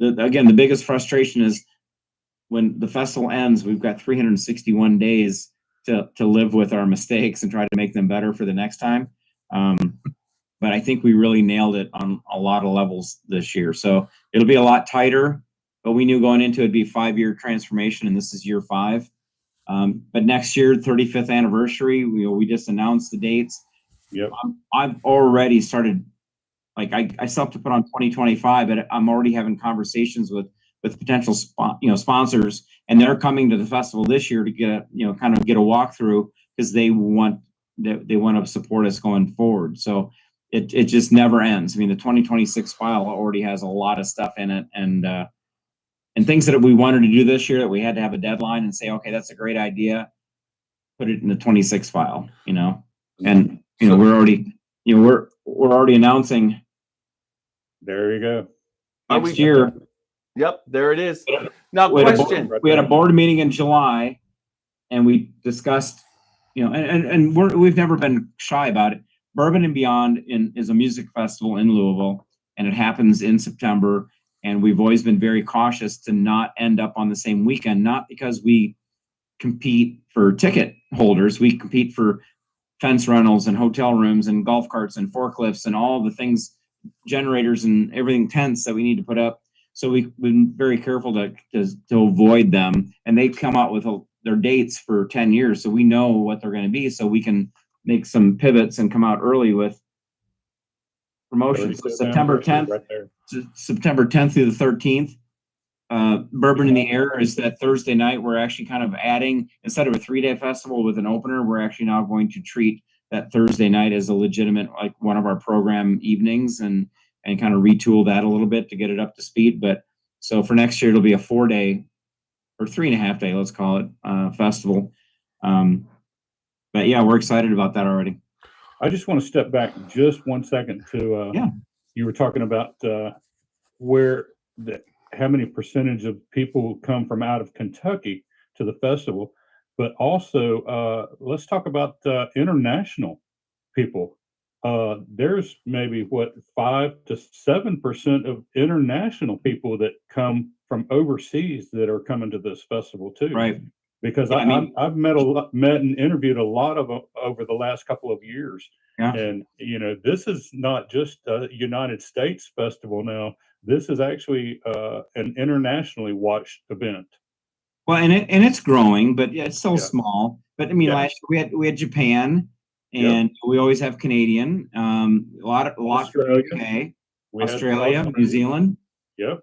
[SPEAKER 2] again, the biggest frustration is when the festival ends, we've got 361 days to live with our mistakes and try to make them better for the next time. But I think we really nailed it on a lot of levels this year. So it'll be a lot tighter, but we knew going into it'd be a 5-year transformation, and this is year 5. But next year, 35th anniversary, we just announced the dates.
[SPEAKER 3] Yep.
[SPEAKER 2] I've already started, like, I still have to put on 2025, but I'm already having conversations with potential sponsors, and they're coming to the festival this year to get kind of get a walkthrough, because they want to support us going forward. So it just never ends. I mean, the 2026 file already has a lot of stuff in it, and things that we wanted to do this year that we had to have a deadline and say, okay, that's a great idea, put it in the 26 file, and we're already announcing.
[SPEAKER 3] There you go.
[SPEAKER 2] Next year.
[SPEAKER 1] Yep, there it is. Now,
[SPEAKER 2] we
[SPEAKER 1] question.
[SPEAKER 2] We had a board meeting in July, and we discussed, and we've never been shy about it. Bourbon and Beyond is a music festival in Louisville, and it happens in September. And we've always been very cautious to not end up on the same weekend, not because we compete for ticket holders. We compete for fence rentals and hotel rooms and golf carts and forklifts and all the things, generators and everything, tents that we need to put up. So we've been very careful to avoid them. And they come out with their dates for 10 years. So we know what they're going to be, so we can make some pivots and come out early with promotions. So September 10th, right there. September 10th through the 13th, Bourbon in the Air is that Thursday night. We're actually kind of adding, instead of a 3-day festival with an opener, we're actually now going to treat that Thursday night as a legitimate, like one of our program evenings, and kind of retool that a little bit to get it up to speed. But so for next year, it'll be a 4-day or 3.5 day, let's call it, festival. But yeah, we're excited about that already.
[SPEAKER 3] I just want to step back just 1 second to, you were talking about how many percentage of people come from out of Kentucky to the festival, but also let's talk about international people. There's maybe 5 to 7% of international people that come from overseas that are coming to this festival too.
[SPEAKER 2] Right.
[SPEAKER 3] Because I've met and interviewed a lot of them over the last couple of years.
[SPEAKER 2] Yeah.
[SPEAKER 3] And, this is not just a United States festival now. This is actually an internationally watched event.
[SPEAKER 2] Well, and it's growing, but it's still small. But I mean, last year we had Japan, and we always have Canadian. A lot
[SPEAKER 3] Australia.
[SPEAKER 2] from UK, Australia, New Zealand.
[SPEAKER 3] Yep.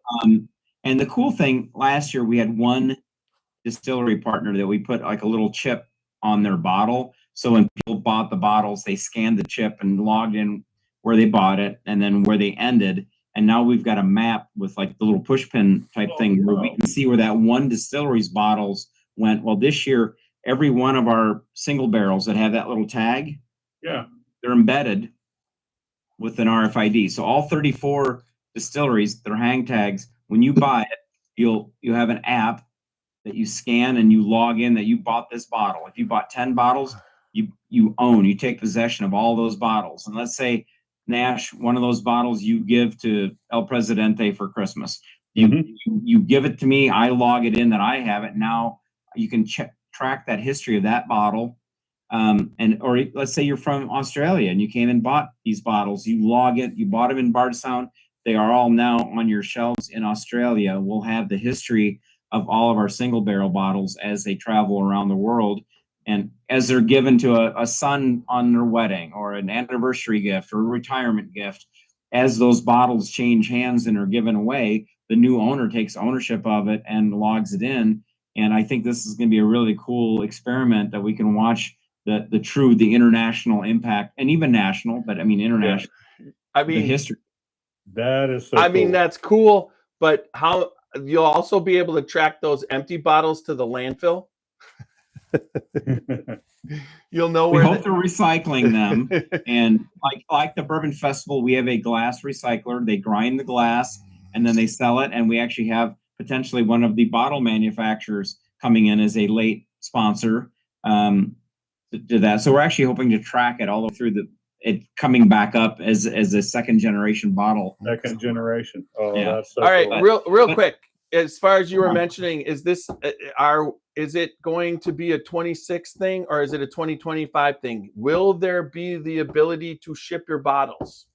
[SPEAKER 2] And the cool thing, last year we had one distillery partner that we put like a little chip on their bottle. So when people bought the bottles, they scanned the chip and logged in where they bought it and then where they ended. And now we've got a map with like the little push pin type thing where we can see where that one distillery's bottles went. Well, this year, every one of our single barrels that have that little tag, they're embedded with an RFID. So all 34 distilleries, their hang tags, when you buy it, you have an app that you scan and you log in that you bought this bottle. If you bought 10 bottles, you take possession of all those bottles. And let's say, Nash, one of those bottles you give to El Presidente for Christmas. You give it to me, I log it in that I have it. Now you can track that history of that bottle. Or let's say you're from Australia and you came and bought these bottles. You log it, you bought them in Bardstown. They are all now on your shelves in Australia. We'll have the history of all of our single barrel bottles as they travel around the world. And as they're given to a son on their wedding or an anniversary gift or a retirement gift, as those bottles change hands and are given away, the new owner takes ownership of it and logs it in. And I think this is going to be a really cool experiment that we can watch the international impact, and even national, but I mean international.
[SPEAKER 1] I mean,
[SPEAKER 2] the history.
[SPEAKER 3] That is so
[SPEAKER 1] I mean, that's cool, but how you'll also be able to track those empty bottles to the landfill? You'll know where
[SPEAKER 2] we hope they're recycling them. And like the Bourbon Festival, we have a glass recycler. They grind the glass and then they sell it. And we actually have potentially one of the bottle manufacturers coming in as a late sponsor to that. So we're actually hoping to track it all through it coming back up as a second generation bottle.
[SPEAKER 3] Second generation. Oh,
[SPEAKER 2] yeah.
[SPEAKER 3] That's so
[SPEAKER 1] all right.
[SPEAKER 3] Cool.
[SPEAKER 1] Real quick. As far as you were mentioning, is it going to be a 26 thing or is it a 2025 thing? Will there be the ability to ship your bottles?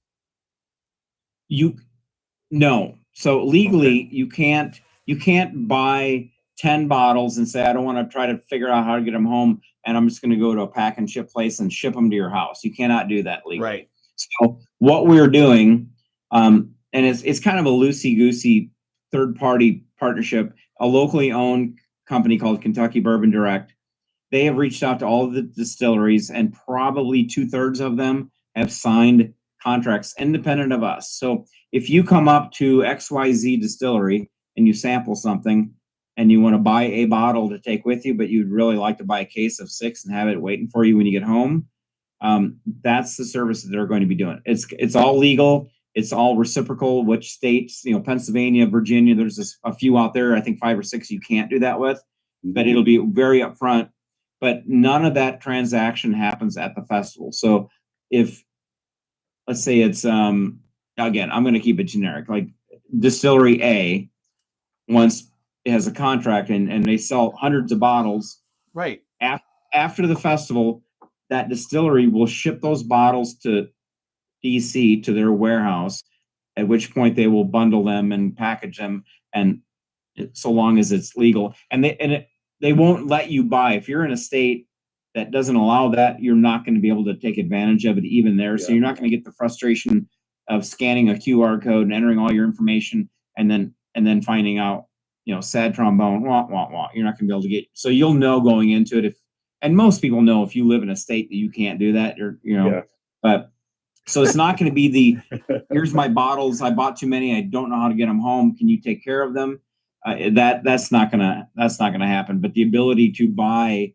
[SPEAKER 2] No. So legally, you can't buy 10 bottles and say, I don't want to try to figure out how to get them home, and I'm just going to go to a pack and ship place and ship them to your house. You cannot do that legally.
[SPEAKER 1] Right.
[SPEAKER 2] So what we're doing, and it's kind of a loosey-goosey third-party partnership, a locally owned company called Kentucky Bourbon Direct. They have reached out to all of the distilleries, and probably 2/3 of them have signed contracts independent of us. So if you come up to XYZ distillery and you sample something and you want to buy a bottle to take with you, but you'd really like to buy a case of 6 and have it waiting for you when you get home, that's the service that they're going to be doing. It's all legal. It's all reciprocal. Which states, Pennsylvania, Virginia, there's a few out there, I think 5 or 6 you can't do that with, but it'll be very upfront. But none of that transaction happens at the festival. So if, let's say it's, again, I'm going to keep it generic, like Distillery A once it has a contract and they sell hundreds of bottles.
[SPEAKER 1] Right.
[SPEAKER 2] After the festival, that distillery will ship those bottles to DC to their warehouse, at which point they will bundle them and package them, and so long as it's legal. And they won't let you buy. If you're in a state that doesn't allow that, you're not going to be able to take advantage of it even there. Yeah. So you're not going to get the frustration of scanning a QR code and entering all your information and then finding out sad trombone, wah, wah, wah. You're not going to be able to get, so you'll know going into it and most people know if you live in a state that you can't do that, but so it's not going to be here's my bottles. I bought too many. I don't know how to get them home. Can you take care of them? That's not gonna happen. But the ability to buy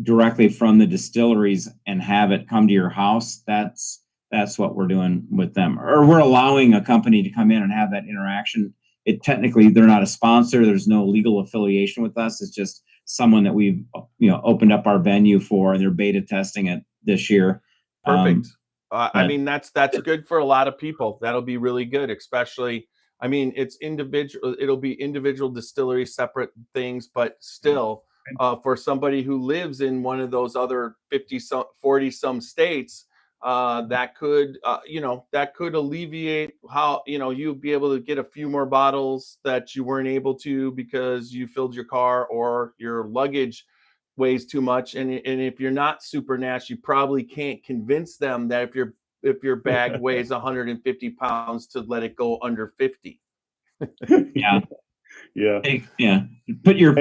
[SPEAKER 2] directly from the distilleries and have it come to your house, that's what we're doing with them. Or we're allowing a company to come in and have that interaction. Technically, they're not a sponsor. There's no legal affiliation with us. It's just someone that we've opened up our venue for, and they're beta testing it this year.
[SPEAKER 1] Perfect. I mean, that's good for a lot of people. That'll be really good, especially, I mean, it's individual. It'll be individual distilleries, separate things, but still, for somebody who lives in one of those other 40 some states, that could alleviate how, you'd be able to get a few more bottles that you weren't able to because you filled your car or your luggage weighs too much, and if you're not super Nash, you probably can't convince them that if your bag weighs 150 pounds to let it go under 50.
[SPEAKER 2] Yeah.
[SPEAKER 3] Hey,
[SPEAKER 2] Put your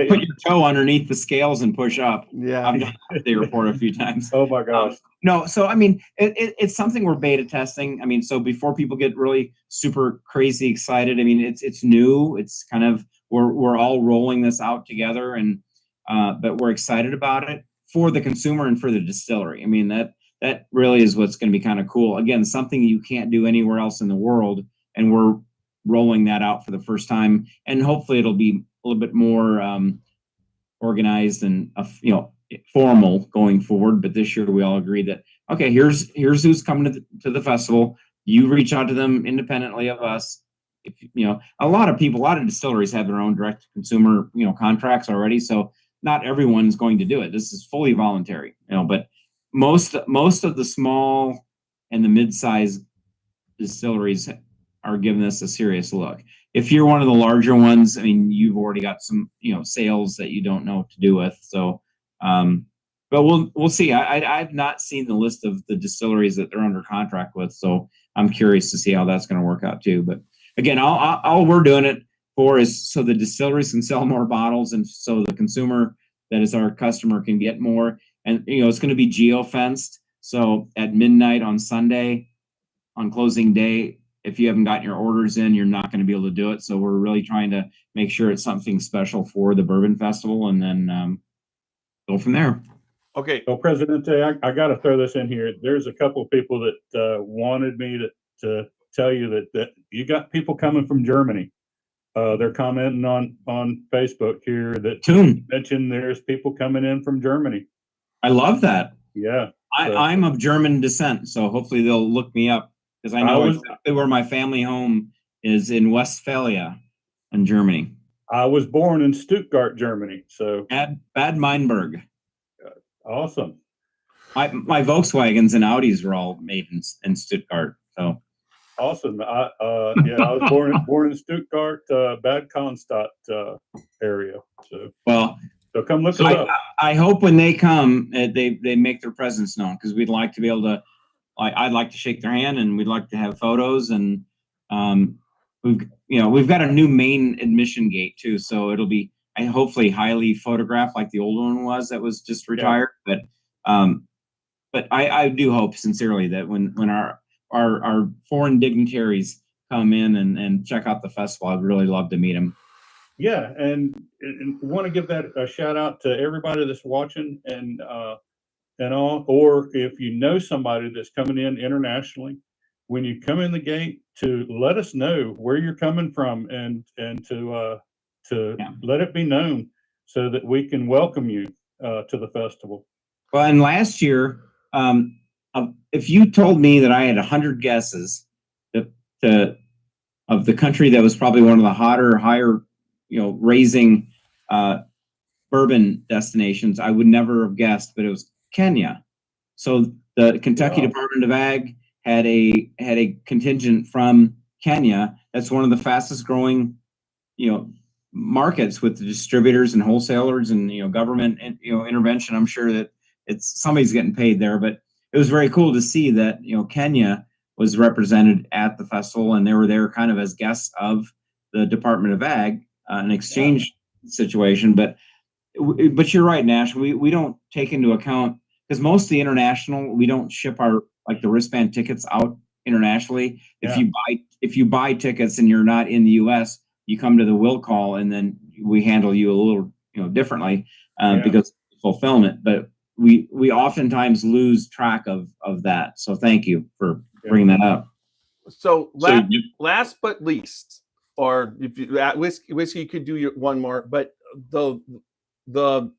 [SPEAKER 2] toe underneath the scales and push up.
[SPEAKER 1] Yeah,
[SPEAKER 2] I've done the report a few times.
[SPEAKER 3] Oh my gosh.
[SPEAKER 2] No, so I mean, it's something we're beta testing. I mean, so before people get really super crazy excited, I mean, it's new. It's kind of we're all rolling this out together, and but we're excited about it for the consumer and for the distillery. I mean, that really is what's going to be kind of cool. Again, something you can't do anywhere else in the world, and we're rolling that out for the first time. And hopefully, it'll be a little bit more organized and formal going forward. But this year, we all agree that okay, here's who's coming to the festival. You reach out to them independently of us. If a lot of distilleries have their own direct consumer contracts already, so not everyone's going to do it. This is fully voluntary, but most of the small and the mid-sized distilleries are giving this a serious look. If you're one of the larger ones, I mean, you've already got some, sales that you don't know what to do with. So, but we'll see. I've not seen the list of the distilleries that they're under contract with, so I'm curious to see how that's going to work out too. But again, all we're doing it for is so the distilleries can sell more bottles, and so the consumer that is our customer can get more. And it's going to be geo-fenced. So at midnight on Sunday, on closing day, if you haven't gotten your orders in, you're not going to be able to do it. So we're really trying to make sure it's something special for the Bourbon Festival, and then go from there.
[SPEAKER 1] Okay.
[SPEAKER 3] Well, Presidente, I got to throw this in here. There's a couple of people that wanted me to tell you that you got people coming from Germany. They're commenting on Facebook here that mentioned there's people coming in from Germany.
[SPEAKER 2] I love that.
[SPEAKER 3] Yeah.
[SPEAKER 2] I'm of German descent, so hopefully they'll look me up, because I know exactly where my family home is, in Westphalia in Germany.
[SPEAKER 3] I was born in Stuttgart, Germany. So
[SPEAKER 2] Bad Meinberg.
[SPEAKER 3] Awesome.
[SPEAKER 2] My Volkswagens and Audis were all made in Stuttgart. So
[SPEAKER 3] awesome. I was born in Stuttgart, Bad Cannstatt area. So come look us up.
[SPEAKER 2] I hope when they come, they make their presence known, because we'd like to be able to. I'd like to shake their hand, and we'd like to have photos, and we've got a new main admission gate too, so it'll be hopefully highly photographed like the old one was that was just retired. Yeah. But I do hope sincerely that when our foreign dignitaries come in and check out the festival, I'd really love to meet them.
[SPEAKER 3] Yeah, and want to give that a shout out to everybody that's watching and all, or if you know somebody that's coming in internationally, when you come in the gate, to let us know where you're coming from, and to let it be known so that we can welcome you to the festival.
[SPEAKER 2] Well, and last year, if you told me that I had 100 guesses of the country that was probably one of the higher raising bourbon destinations, I would never have guessed, but it was Kenya. So the Kentucky Department of Ag had a contingent from Kenya. That's one of the fastest growing, markets with the distributors and wholesalers and, government and, intervention. I'm sure that somebody's getting paid there, but it was very cool to see that, Kenya was represented at the festival, and they were there kind of as guests of the Department of Ag. an exchange situation. But you're right, Nash. We don't take into account, because most of the international, we don't ship our, like, the wristband tickets out internationally. If you buy tickets and you're not in the U.S., you come to the will call, and then we handle you a little, differently because of fulfillment. But we oftentimes lose track of that. So thank you for bringing that up.
[SPEAKER 1] So last but least, or if you whiskey, you could do one more, but the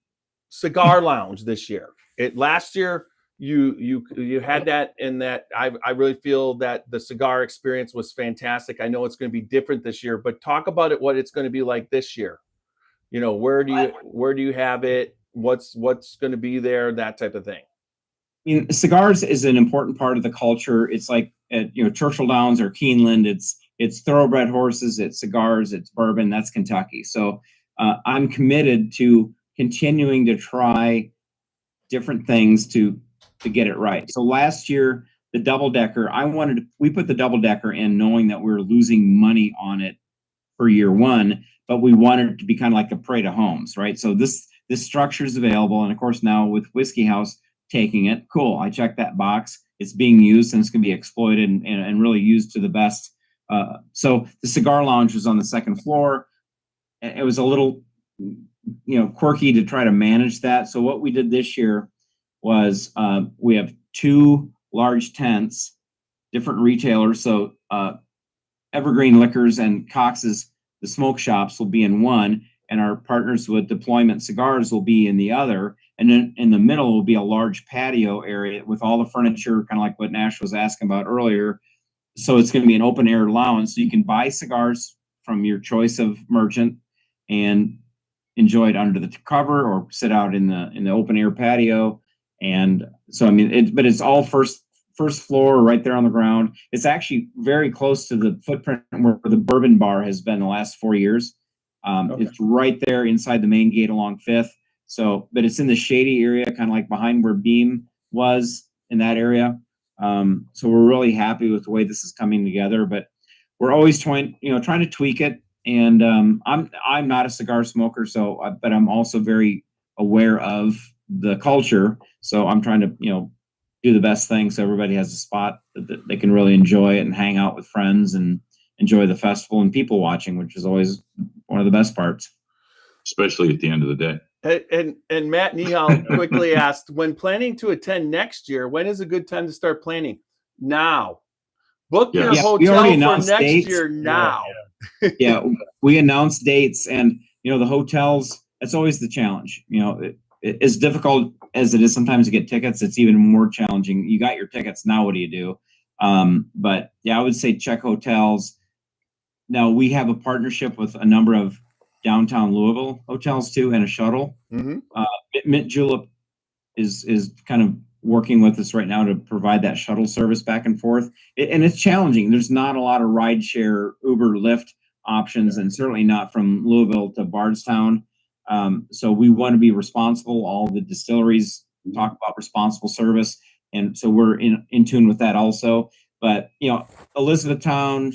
[SPEAKER 1] cigar lounge this year. Last year you had that, and that I really feel that the cigar experience was fantastic. I know it's going to be different this year, but talk about it, what it's going to be like this year. Where do you have it? What's going to be there? That type of thing.
[SPEAKER 2] I mean, cigars is an important part of the culture. It's like at, Churchill Downs or Keeneland. It's thoroughbred horses. It's cigars. It's bourbon. That's Kentucky. So I'm committed to continuing to try different things to get it right. So last year, the double decker, we put the double decker in knowing that we were losing money on it for year one, but we wanted it to be kind of like a parade of homes, right? So this structure is available, and of course now with Whiskey House taking it, cool. I checked that box. It's being used, and it's going to be exploited and really used to the best. So the cigar lounge was on the second floor. It was a little, quirky to try to manage that. So what we did this year was we have 2 large tents, different retailers. So Evergreen Liquors and Cox's, the smoke shops, will be in one, and our partners with Deployment Cigars will be in the other. And then in the middle will be a large patio area with all the furniture, kind of like what Nash was asking about earlier. So it's going to be an open air lounge, so you can buy cigars from your choice of merchant and enjoy it under the cover or sit out in the open air patio. And so, I mean, but it's all first floor right there on the ground. It's actually very close to the footprint where the Bourbon Bar has been the last 4 years. Okay. It's right there inside the main gate along 5th. So, but it's in the shady area, kind of like behind where Beam was, in that area. So we're really happy with the way this is coming together, but we're always trying to tweak it. And I'm not a cigar smoker, but I'm also very aware of the culture. So I'm trying to, do the best thing so everybody has a spot that they can really enjoy it and hang out with friends and enjoy the festival and people watching, which is always one of the best parts.
[SPEAKER 4] Especially at the end of the day.
[SPEAKER 1] And Matt Nihal quickly asked, when planning to attend next year, when is a good time to start planning? Now. Book your hotel for next dates. Year now.
[SPEAKER 2] Yeah, we announced dates, and the hotels, that's always the challenge. It's difficult as it is sometimes to get tickets. It's even more challenging. You got your tickets, now what do you do? But yeah, I would say check hotels. Now we have a partnership with a number of downtown Louisville hotels too, and a shuttle. Mm-hmm. Mint Julep is kind of working with us right now to provide that shuttle service back and forth. And it's challenging. There's not a lot of rideshare, Uber, Lyft options, and certainly not from Louisville to Bardstown. So we want to be responsible. All the distilleries talk about responsible service. And so we're in tune with that also. But, Elizabethtown,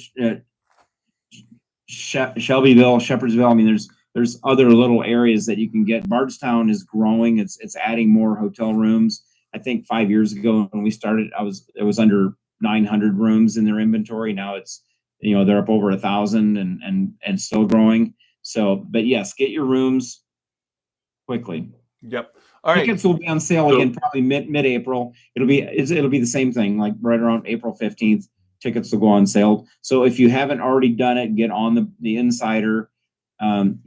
[SPEAKER 2] Shelbyville, Shepherdsville, I mean, there's other little areas that you can get. Bardstown is growing. It's adding more hotel rooms. I think 5 years ago when we started, it was under 900 rooms in their inventory. Now it's, they're up over 1,000 and still growing. So, but yes, get your rooms quickly.
[SPEAKER 1] Yep. All right.
[SPEAKER 2] Tickets will be on sale again, probably mid-April. It'll be the same thing, like right around April 15th. Tickets will go on sale. So if you haven't already done it, get on the insider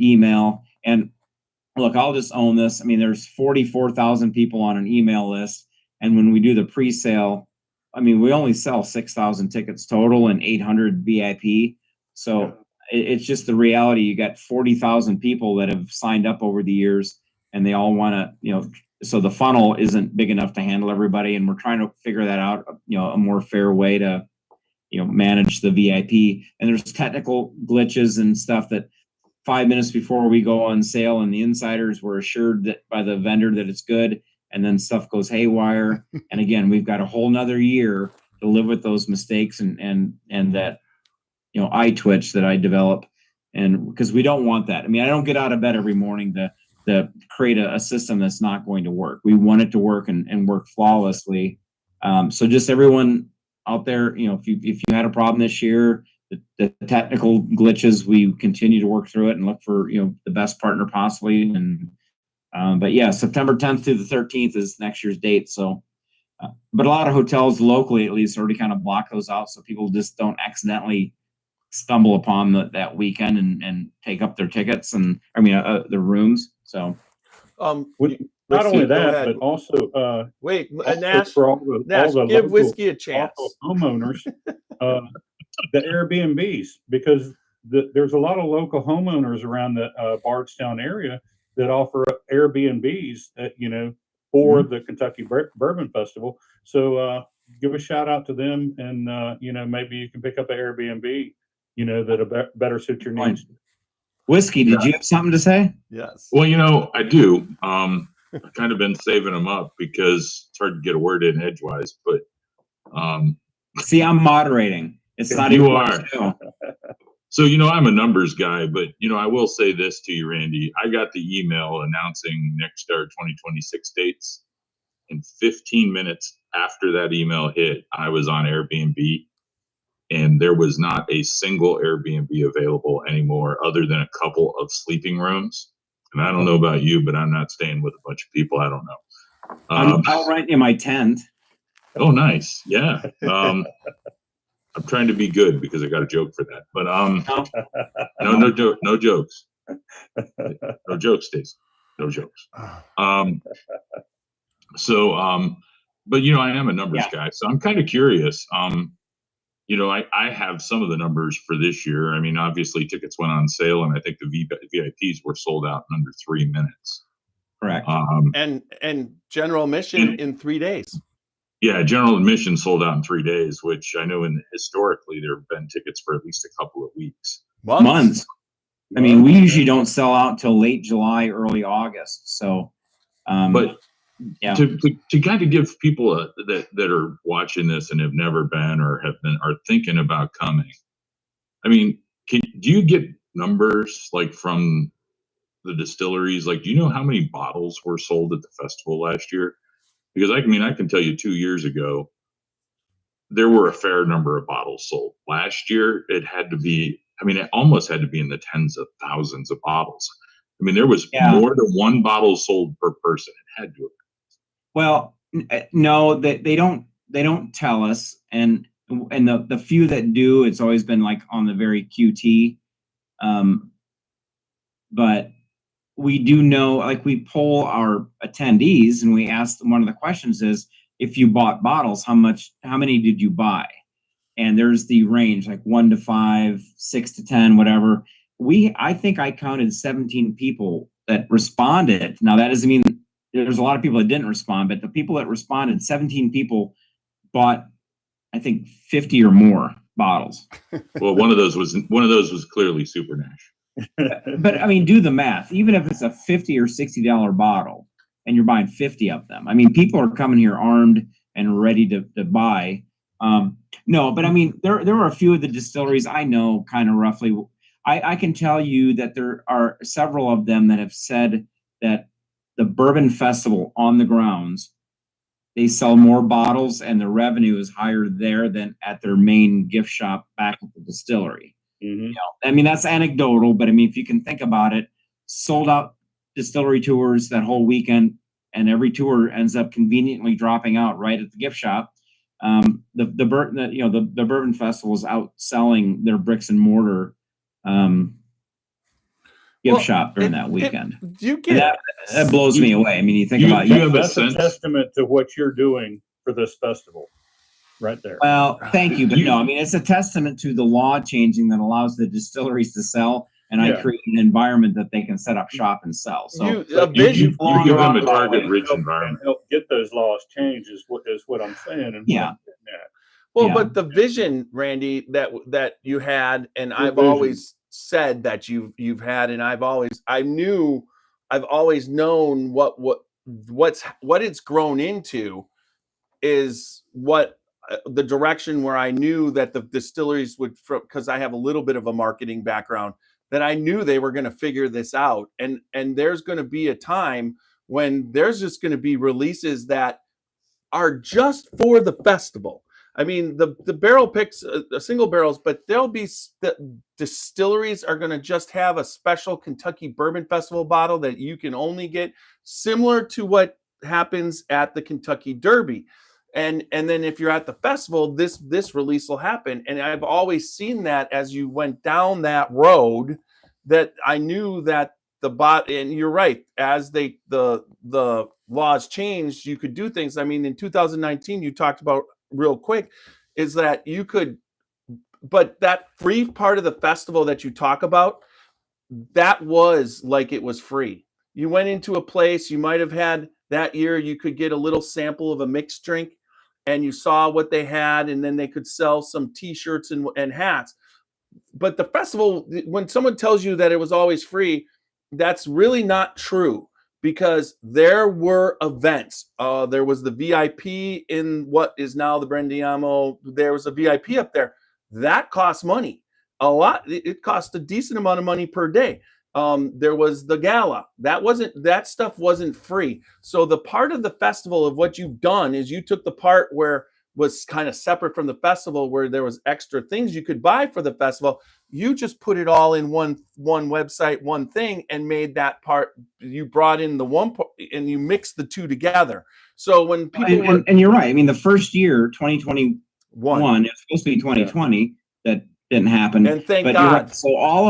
[SPEAKER 2] email. And look, I'll just own this. I mean, there's 44,000 people on an email list. And when we do the pre-sale, I mean, we only sell 6,000 tickets total and 800 VIP. So it's just the reality. You got 40,000 people that have signed up over the years, and they all want to, so the funnel isn't big enough to handle everybody. And we're trying to figure that out, a more fair way to, manage the VIP. And there's technical glitches and stuff that 5 minutes before we go on sale and the insiders were assured that by the vendor that it's good, and then stuff goes haywire. And again, we've got a whole nother year to live with those mistakes and that, eye twitch that I develop. and because we don't want that. I mean, I don't get out of bed every morning to create a system that's not going to work. We want it to work and work flawlessly. So just everyone out there, if you had a problem this year, the technical glitches, we continue to work through it and look for the best partner possibly. And but yeah, September 10th through the 13th is next year's date. So, but a lot of hotels locally at least already kind of block those out, so people just don't accidentally stumble upon that weekend and take up their tickets and their rooms. So
[SPEAKER 3] not only that, but also
[SPEAKER 1] wait,
[SPEAKER 3] also
[SPEAKER 1] Nash,
[SPEAKER 3] for all the
[SPEAKER 1] give
[SPEAKER 3] local,
[SPEAKER 1] whiskey a chance.
[SPEAKER 3] Homeowners, the Airbnbs, because there's a lot of local homeowners around the Bardstown area that offer Airbnbs that for the Kentucky Bourbon Festival. So give a shout out to them, and maybe you can pick up an Airbnb that better suit your needs.
[SPEAKER 2] Whiskey, did you have something to say?
[SPEAKER 1] Yes.
[SPEAKER 4] Well, I do. I've kind of been saving them up because it's hard to get a word in edgewise. But
[SPEAKER 2] see, I'm moderating. It's not
[SPEAKER 4] you
[SPEAKER 2] even
[SPEAKER 4] are. So I'm a numbers guy, but I will say this to you, Randy. I got the email announcing next our 2026 dates, and 15 minutes after that email hit, I was on Airbnb. And there was not a single Airbnb available anymore other than a couple of sleeping rooms. And I don't know about you, but I'm not staying with a bunch of people I don't know.
[SPEAKER 2] I'll rent you my tent.
[SPEAKER 4] Oh, nice. Yeah. I'm trying to be good because I got a joke for that. But no jokes. No jokes, Stacey. No jokes. But I am a numbers guy. So I'm kind of curious. I have some of the numbers for this year. I mean, obviously tickets went on sale, and I think the VIPs were sold out in under 3 minutes.
[SPEAKER 2] Correct.
[SPEAKER 1] And general admission in 3 days.
[SPEAKER 4] Yeah, general admission sold out in 3 days, which I know historically there have been tickets for at least a couple of weeks.
[SPEAKER 2] Months. I mean, we usually don't sell out till late July, early August. So,
[SPEAKER 4] but yeah, to kind of give people that are watching this and have never been or are thinking about coming. I mean, do you get numbers like from the distilleries? Like, do you know how many bottles were sold at the festival last year? Because I can tell you 2 years ago, there were a fair number of bottles sold. Last year, it almost had to be in the tens of thousands of bottles. I mean, there was more than one bottle sold per person. It had to have.
[SPEAKER 2] Well, no, they don't tell us, and the few that do, it's always been like on the very QT. But we do know, like we poll our attendees and we ask them, one of the questions is, if you bought bottles, how many did you buy? And there's the range, like 1 to 5, 6 to 10, whatever. I think I counted 17 people that responded. Now that doesn't mean there's a lot of people that didn't respond, but the people that responded, 17 people bought, I think 50 or more bottles.
[SPEAKER 4] Well, one of those was clearly Super Nash.
[SPEAKER 2] But I mean, do the math. Even if it's a $50 or $60 bottle and you're buying 50 of them, I mean, people are coming here armed and ready to buy. No, but I mean, there are a few of the distilleries I know kind of roughly. I can tell you that there are several of them that have said that the Bourbon Festival on the grounds, they sell more bottles and the revenue is higher there than at their main gift shop back at the distillery.
[SPEAKER 3] Mm-hmm.
[SPEAKER 2] I mean, that's anecdotal, but I mean, if you can think about it, sold out distillery tours that whole weekend, and every tour ends up conveniently dropping out right at the gift shop. The Bourbon Festival is outselling their bricks and mortar gift shop during that weekend. That blows me away. I mean, you think about it.
[SPEAKER 3] That's a testament to what you're doing for this festival. Right there.
[SPEAKER 2] Well, thank you, but no, I mean, it's a testament to the law changing that allows the distilleries to sell, and I create an environment that they can set up shop and sell. So
[SPEAKER 4] you give them a target-rich environment.
[SPEAKER 3] Help get those laws changed is what I'm saying. And
[SPEAKER 1] but the vision, Randy, that you had, and I've always said that you've had, and I've always known what it's grown into is what the direction where I knew that the distilleries would, because I have a little bit of a marketing background, that I knew they were going to figure this out. And there's going to be a time when there's just going to be releases that are just for the festival. I mean, the barrel picks, single barrels, but there'll be distilleries are going to just have a special Kentucky Bourbon Festival bottle that you can only get, similar to what happens at the Kentucky Derby. And then if you're at the festival, this release will happen. And I've always seen that as you went down that road, that I knew that and you're right, as the laws changed, you could do things. I mean, in 2019, you talked about real quick, is that you could, but that free part of the festival that you talk about, that was like it was free. You went into a place, you might have had that year, you could get a little sample of a mixed drink and you saw what they had, and then they could sell some t-shirts and hats. But the festival, when someone tells you that it was always free, that's really not true, because there were events. There was the VIP in what is now the Brendiamo. There was a VIP up there. That cost money. A lot. It cost a decent amount of money per day. There was the gala. That stuff wasn't free. So the part of the festival of what you've done is you took the part where was kind of separate from the festival, where there was extra things you could buy for the festival. You just put it all in one website, one thing, and made that part. You brought in the one part and you mixed the two together. So when people
[SPEAKER 2] and you're right. I mean, the first year, 2021, it was supposed to be 2020. That didn't happen.
[SPEAKER 1] And thank
[SPEAKER 2] but
[SPEAKER 1] God.
[SPEAKER 2] You're right. So all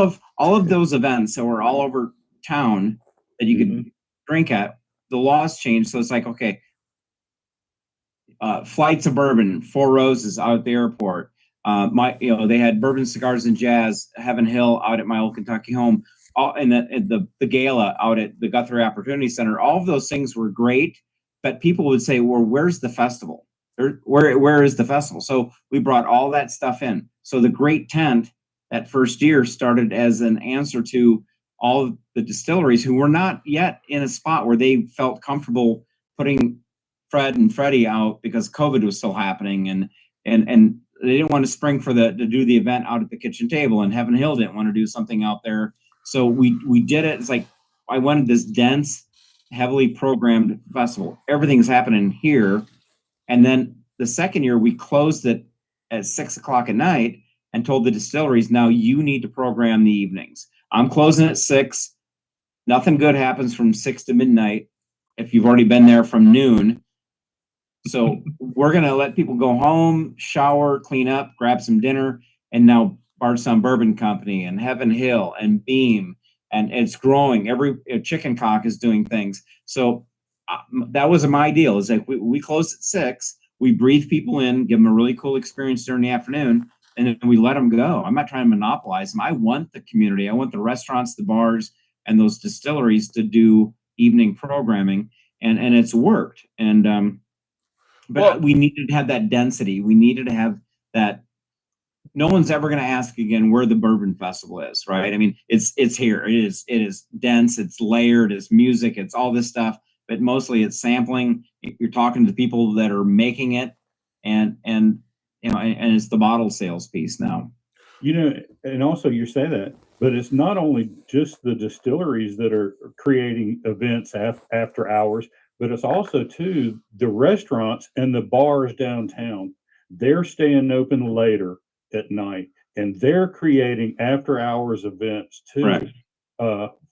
[SPEAKER 2] of those events that were all over town that you could drink at, the laws changed. So it's like, okay, flights of bourbon, Four Roses out at the airport. They had Bourbon, Cigars, and Jazz, Heaven Hill out at my old Kentucky home, and the gala out at the Guthrie Opportunity Center. All of those things were great, but people would say, well, where's the festival? Where is the festival? So we brought all that stuff in. So the Great Tent that first year started as an answer to all of the distilleries who were not yet in a spot where they felt comfortable putting Fred and Freddie out, because COVID was still happening, and they didn't want to spring to do the event out at the kitchen table, and Heaven Hill didn't want to do something out there. So we did it. It's like, I wanted this dense, heavily programmed festival. Everything's happening here. And then the second year we closed it at 6:00 at night and told the distilleries, now you need to program the evenings. I'm closing at 6. Nothing good happens from 6 to midnight if you've already been there from noon. So we're going to let people go home, shower, clean up, grab some dinner. And now Bardstown Bourbon Company and Heaven Hill and Beam, and it's growing. Every Chicken Cock is doing things. So that was my deal. Is like we closed at 6. We breathe people in, give them a really cool experience during the afternoon, and then we let them go. I'm not trying to monopolize them. I want the community. I want the restaurants, the bars, and those distilleries to do evening programming, and it's worked. And but we needed to have that density. We needed to have that. No one's ever going to ask again where the Bourbon Festival is, right? I mean, it's here. It is dense. It's layered. It's music. It's all this stuff. But mostly it's sampling. You're talking to the people that are making it, and it's the bottle sales piece now.
[SPEAKER 3] And also you say that, but it's not only just the distilleries that are creating events after hours, but it's also too the restaurants and the bars downtown. They're staying open later at night, and they're creating after hours events too.
[SPEAKER 2] Right.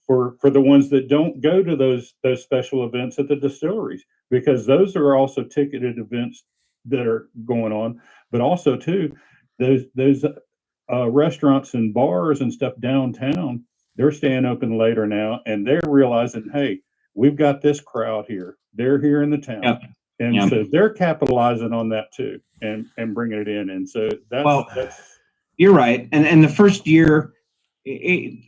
[SPEAKER 3] For the ones that don't go to those special events at the distilleries, because those are also ticketed events that are going on. But also too, those restaurants and bars and stuff downtown, they're staying open later now, and they're realizing, hey, we've got this crowd here. They're here in the town.
[SPEAKER 2] Yep.
[SPEAKER 3] And so they're capitalizing on that too, and bringing it in. And so that's
[SPEAKER 2] you're right. And the first year,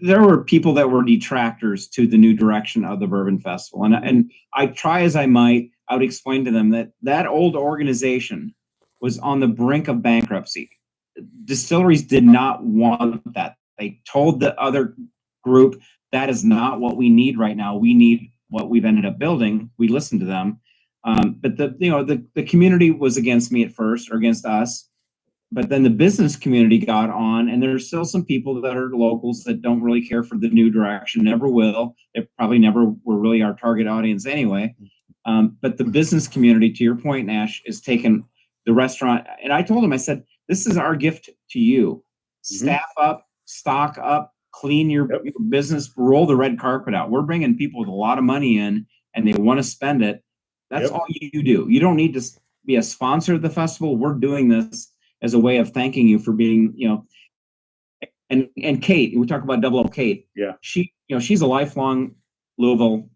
[SPEAKER 2] there were people that were detractors to the new direction of the Bourbon Festival. And I try as I might, I would explain to them that old organization was on the brink of bankruptcy. Distilleries did not want that. They told the other group, that is not what we need right now. We need what we've ended up building. We listened to them. But the community was against me at first, or against us. but then the business community got on, and there's still some people that are locals that don't really care for the new direction, never will. They probably never were really our target audience anyway. But the business community, to your point, Nash, is taking the restaurant. And I told him, I said, this is our gift to you. Staff up, stock up, clean your business, roll the red carpet out. We're bringing people with a lot of money in, and they want to spend it. That's all you do. You don't need to be a sponsor of the festival. We're doing this as a way of thanking you for being, and Kate, we talk about Double O Kate.
[SPEAKER 3] Yeah.
[SPEAKER 2] She's a lifelong Louisville,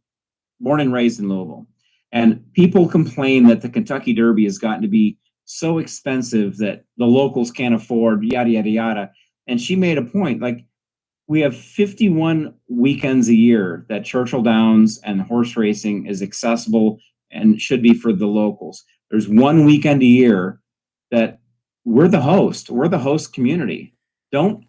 [SPEAKER 2] born and raised in Louisville. And people complain that the Kentucky Derby has gotten to be so expensive that the locals can't afford, yada, yada, yada. And she made a point, like, we have 51 weekends a year that Churchill Downs and horse racing is accessible and should be for the locals. There's one weekend a year that we're the host community. Don't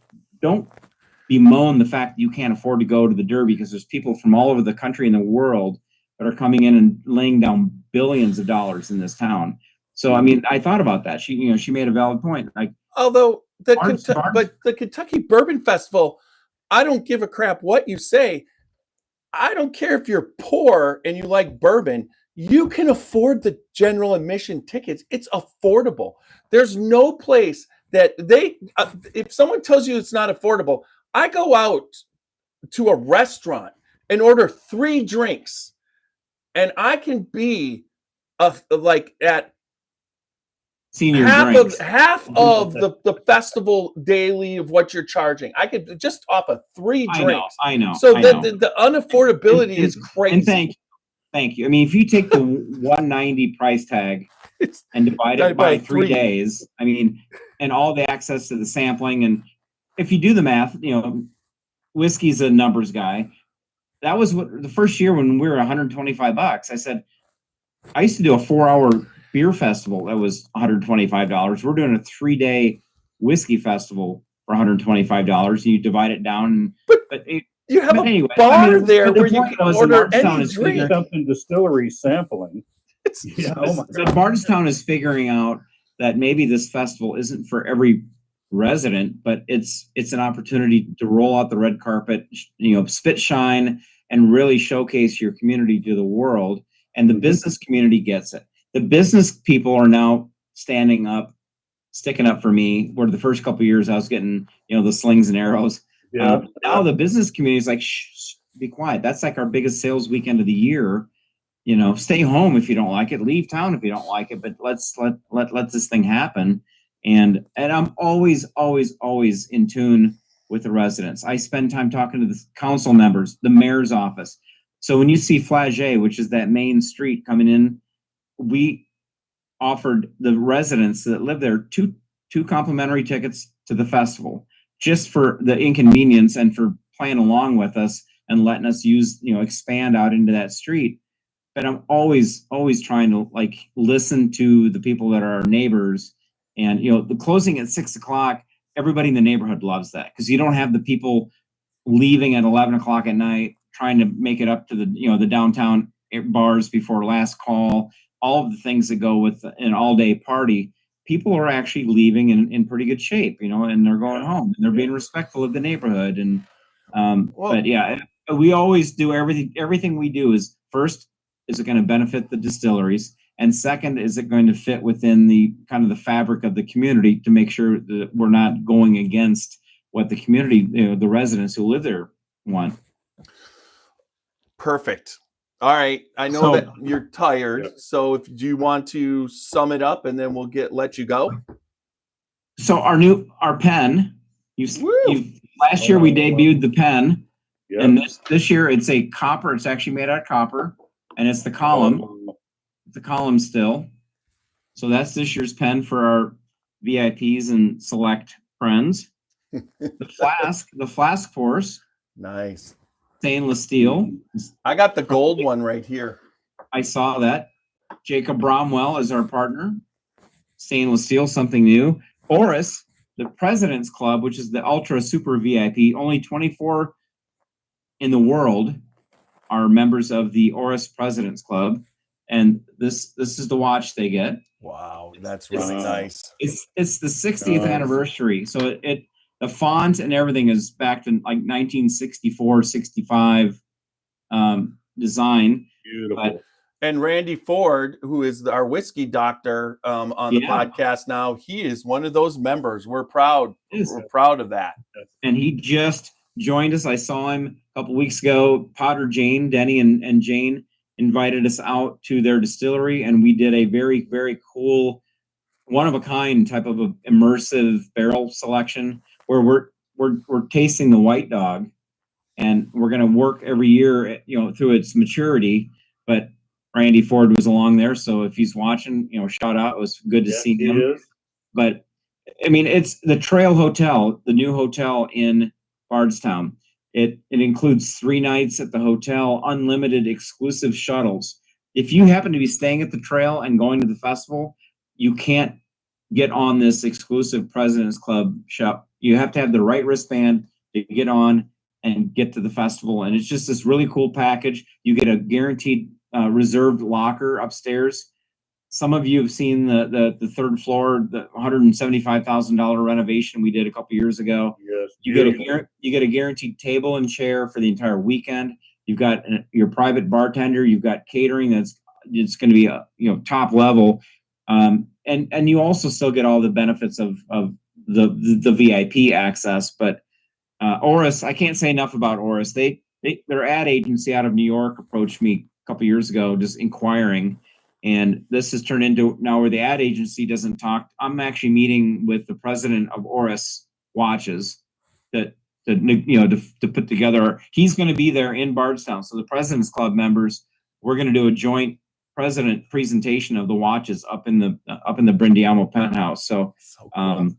[SPEAKER 2] bemoan the fact that you can't afford to go to the Derby, because there's people from all over the country and the world that are coming in and laying down billions of dollars in this town. So, I mean, I thought about that. She made a valid point. Like,
[SPEAKER 1] although but the Kentucky Bourbon Festival, I don't give a crap what you say. I don't care if you're poor and you like bourbon. You can afford the general admission tickets. It's affordable. There's no place that if someone tells you it's not affordable, I go out to a restaurant and order 3 drinks, and I can be at
[SPEAKER 2] senior
[SPEAKER 1] half of the festival daily of what you're charging. I could just off of 3 drinks.
[SPEAKER 2] I know.
[SPEAKER 1] So the unaffordability is crazy.
[SPEAKER 2] And thank you. I mean, if you take the $190 price tag and divide it by 3 days, I mean, and all the access to the sampling, and if you do the math, whiskey's a numbers guy. That was what the first year when we were $125. I said, I used to do a 4-hour beer festival that was $125. We're doing a 3-day whiskey festival for $125, and you divide it down. But
[SPEAKER 1] you have a bar there where you can order any drink.
[SPEAKER 3] Something distillery sampling.
[SPEAKER 2] Bardstown is figuring out that maybe this festival isn't for every resident, but it's an opportunity to roll out the red carpet, spit shine, and really showcase your community to the world. And the business community gets it. The business people are now standing up, sticking up for me. Where the first couple of years I was getting, the slings and arrows. Now the business community is like, shh, be quiet. That's like our biggest sales weekend of the year. Stay home if you don't like it. Leave town if you don't like it. But let's let this thing happen. And I'm always in tune with the residents. I spend time talking to the council members, the mayor's office. So when you see Flagey, which is that main street coming in, we offered the residents that live there two complimentary tickets to the festival, just for the inconvenience and for playing along with us and letting us expand out into that street. But I'm always trying to listen to the people that are our neighbors. And the closing at 6:00, everybody in the neighborhood loves that, because you don't have the people leaving at 11 o'clock at night trying to make it up to the downtown bars before last call. All of the things that go with an all-day party, people are actually leaving in pretty good shape, and they're going home and they're being respectful of the neighborhood. And but yeah, we always do everything we do is, first, is it going to benefit the distilleries? And second, is it going to fit within the kind of the fabric of the community to make sure that we're not going against what the community, the residents who live there want?
[SPEAKER 1] Perfect. All right. I know that you're tired. So do you want to sum it up and then we'll let you go?
[SPEAKER 2] So our pen, last year we debuted the pen. Yep. And this year it's a copper. It's actually made out of copper, and it's the column. The column still. So that's this year's pen for our VIPs and select friends. The flask force.
[SPEAKER 1] Nice.
[SPEAKER 2] Stainless steel.
[SPEAKER 1] I got the gold one right here.
[SPEAKER 2] I saw that. Jacob Bromwell is our partner. Stainless steel, something new. Oris, the President's Club, which is the ultra super VIP. Only 24 in the world are members of the Oris President's Club. And this is the watch they get.
[SPEAKER 1] Wow, that's really nice.
[SPEAKER 2] It's the 60th anniversary. So the font and everything is back to like 1964, 65 design.
[SPEAKER 3] Beautiful.
[SPEAKER 2] But,
[SPEAKER 1] and Randy Ford, who is our whiskey doctor on the podcast now, he is one of those members. We're proud. We're proud of that.
[SPEAKER 2] And he just joined us. I saw him a couple weeks ago. Potter Jane, Denny and Jane invited us out to their distillery, and we did a very, very cool, one-of-a-kind type of immersive barrel selection where we're tasting the White Dog, and we're going to work every year, through its maturity. But Randy Ford was along there, so if he's watching, shout out. It was good to see him. But I mean, it's the Trail Hotel, the new hotel in Bardstown. It includes 3 nights at the hotel, unlimited exclusive shuttles. If you happen to be staying at the Trail and going to the festival, you can't get on this exclusive President's Club shop. You have to have the right wristband to get on and get to the festival. And it's just this really cool package. You get a guaranteed reserved locker upstairs. Some of you have seen the 3rd floor, the $175,000 renovation we did a couple years ago.
[SPEAKER 3] Yes,
[SPEAKER 2] you get a guaranteed table and chair for the entire weekend. You've got your private bartender. You've got catering it's going to be top level, and you also still get all the benefits of the VIP access. But Oris, I can't say enough about Oris. Their ad agency out of New York approached me a couple years ago, just inquiring. And this has turned into now where the ad agency doesn't talk. I'm actually meeting with the president of Oris Watches to put together. He's going to be there in Bardstown. So the President's Club members, we're going to do a joint president presentation of the watches up in the Brindiamo penthouse. So
[SPEAKER 1] cool.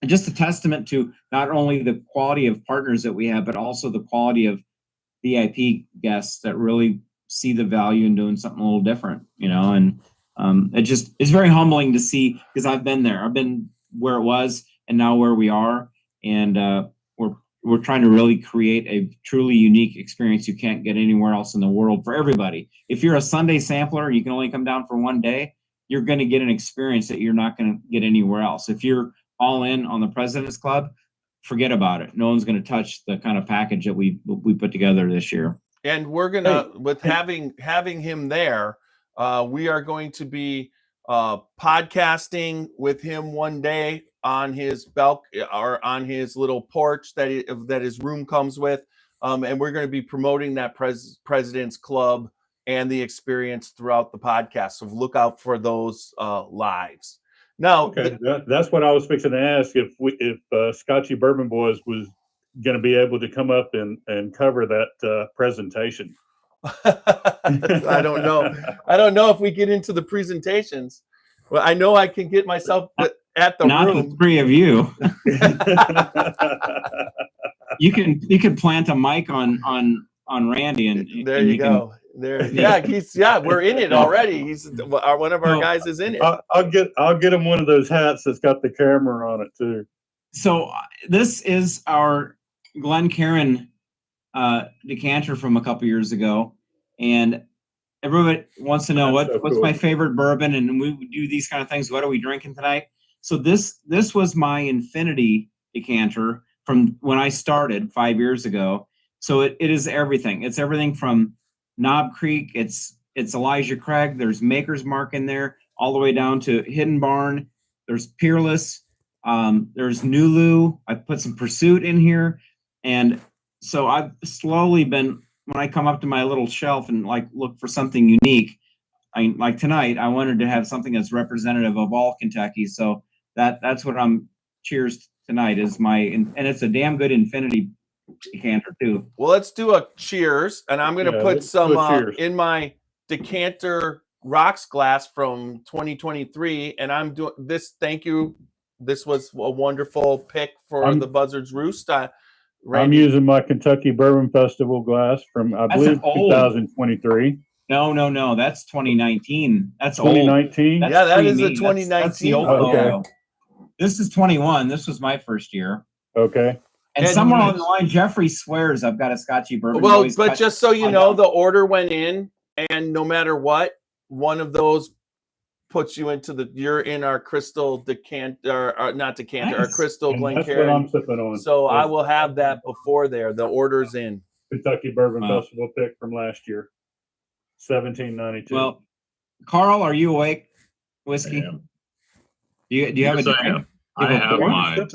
[SPEAKER 2] Just a testament to not only the quality of partners that we have, but also the quality of VIP guests that really see the value in doing something a little different, and it's very humbling to see, because I've been there. I've been where it was and now where we are. And we're trying to really create a truly unique experience you can't get anywhere else in the world for everybody. If you're a Sunday sampler, you can only come down for one day, you're going to get an experience that you're not going to get anywhere else. If you're all in on the President's Club, forget about it. No one's going to touch the kind of package that we put together this year.
[SPEAKER 1] And we're gonna, with having him there, we are going to be podcasting with him one day on his balcony or on his little porch that his room comes with, and we're going to be promoting that President's Club and the experience throughout the podcast. So look out for those lives. Now,
[SPEAKER 3] that's what I was fixing to ask. If Scotchy Bourbon Boys was going to be able to come up and cover that presentation.
[SPEAKER 1] I don't know if we get into the presentations. Well, I know I can get myself at the
[SPEAKER 2] not
[SPEAKER 1] room.
[SPEAKER 2] The 3 of you. you can plant a mic on Randy and
[SPEAKER 1] there you go. There, we're in it already. He's one of our guys is in it.
[SPEAKER 3] I'll get him one of those hats that's got the camera on it too.
[SPEAKER 2] So this is our Glencairn decanter from a couple years ago, and everybody wants to know what's my favorite bourbon, and we do these kind of things. What are we drinking tonight? So this was my Infinity decanter from when I started 5 years ago. So it is everything. It's everything from Knob Creek. It's Elijah Craig. There's Maker's Mark in there, all the way down to Hidden Barn. There's Peerless. There's Nulu. I put some Pursuit in here. And so I've slowly been, when I come up to my little shelf and look for something unique, like tonight, I wanted to have something that's representative of all Kentucky. So that's what I'm cheers tonight is and it's a damn good Infinity decanter too.
[SPEAKER 1] Well, let's do a cheers, and I'm going to put some in my decanter rocks glass from 2023, and I'm doing this. Thank you. This was a wonderful pick for the Buzzard's Roost.
[SPEAKER 3] I'm using my Kentucky Bourbon Festival glass from, I believe, 2023.
[SPEAKER 2] No. That's 2019. That's
[SPEAKER 3] 2019.
[SPEAKER 2] Old.
[SPEAKER 1] That is the 2019.
[SPEAKER 2] That's the old photo. This is 21. This was my first year.
[SPEAKER 3] Okay.
[SPEAKER 2] And somewhere on the line, Jeffrey swears I've got a Scotchy Bourbon.
[SPEAKER 1] Well, but just so you know, the order went in, and no matter what, one of those puts you into you're in our crystal decanter, or not decanter, our crystal
[SPEAKER 3] And that's what
[SPEAKER 1] Glencairn.
[SPEAKER 3] I'm sipping on.
[SPEAKER 1] So I will have that before there. The order's in.
[SPEAKER 3] Kentucky Bourbon Festival pick from last year, 1792.
[SPEAKER 2] Well, Carl, are you awake? Whiskey? Do you have a drink?
[SPEAKER 4] I have mine.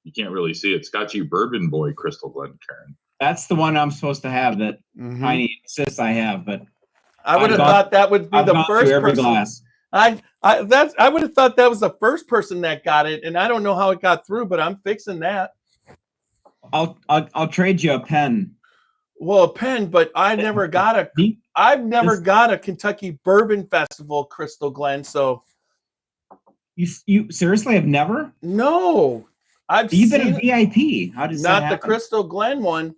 [SPEAKER 4] You can't really see it. Scotchy Bourbon Boy Crystal Glencairn.
[SPEAKER 2] That's the one I'm supposed to have that Tiny insists I have, but
[SPEAKER 1] I would have thought that would be the first person.
[SPEAKER 2] Glass.
[SPEAKER 1] I would have thought that was the first person that got it, and I don't know how it got through, but I'm fixing that.
[SPEAKER 2] I'll trade you a pen.
[SPEAKER 1] Well, a pen, but I've never got a Kentucky Bourbon Festival Crystal Glen. So
[SPEAKER 2] you seriously have never?
[SPEAKER 1] No,
[SPEAKER 2] you've been a VIP. How does that happen?
[SPEAKER 1] Not the Crystal Glen one.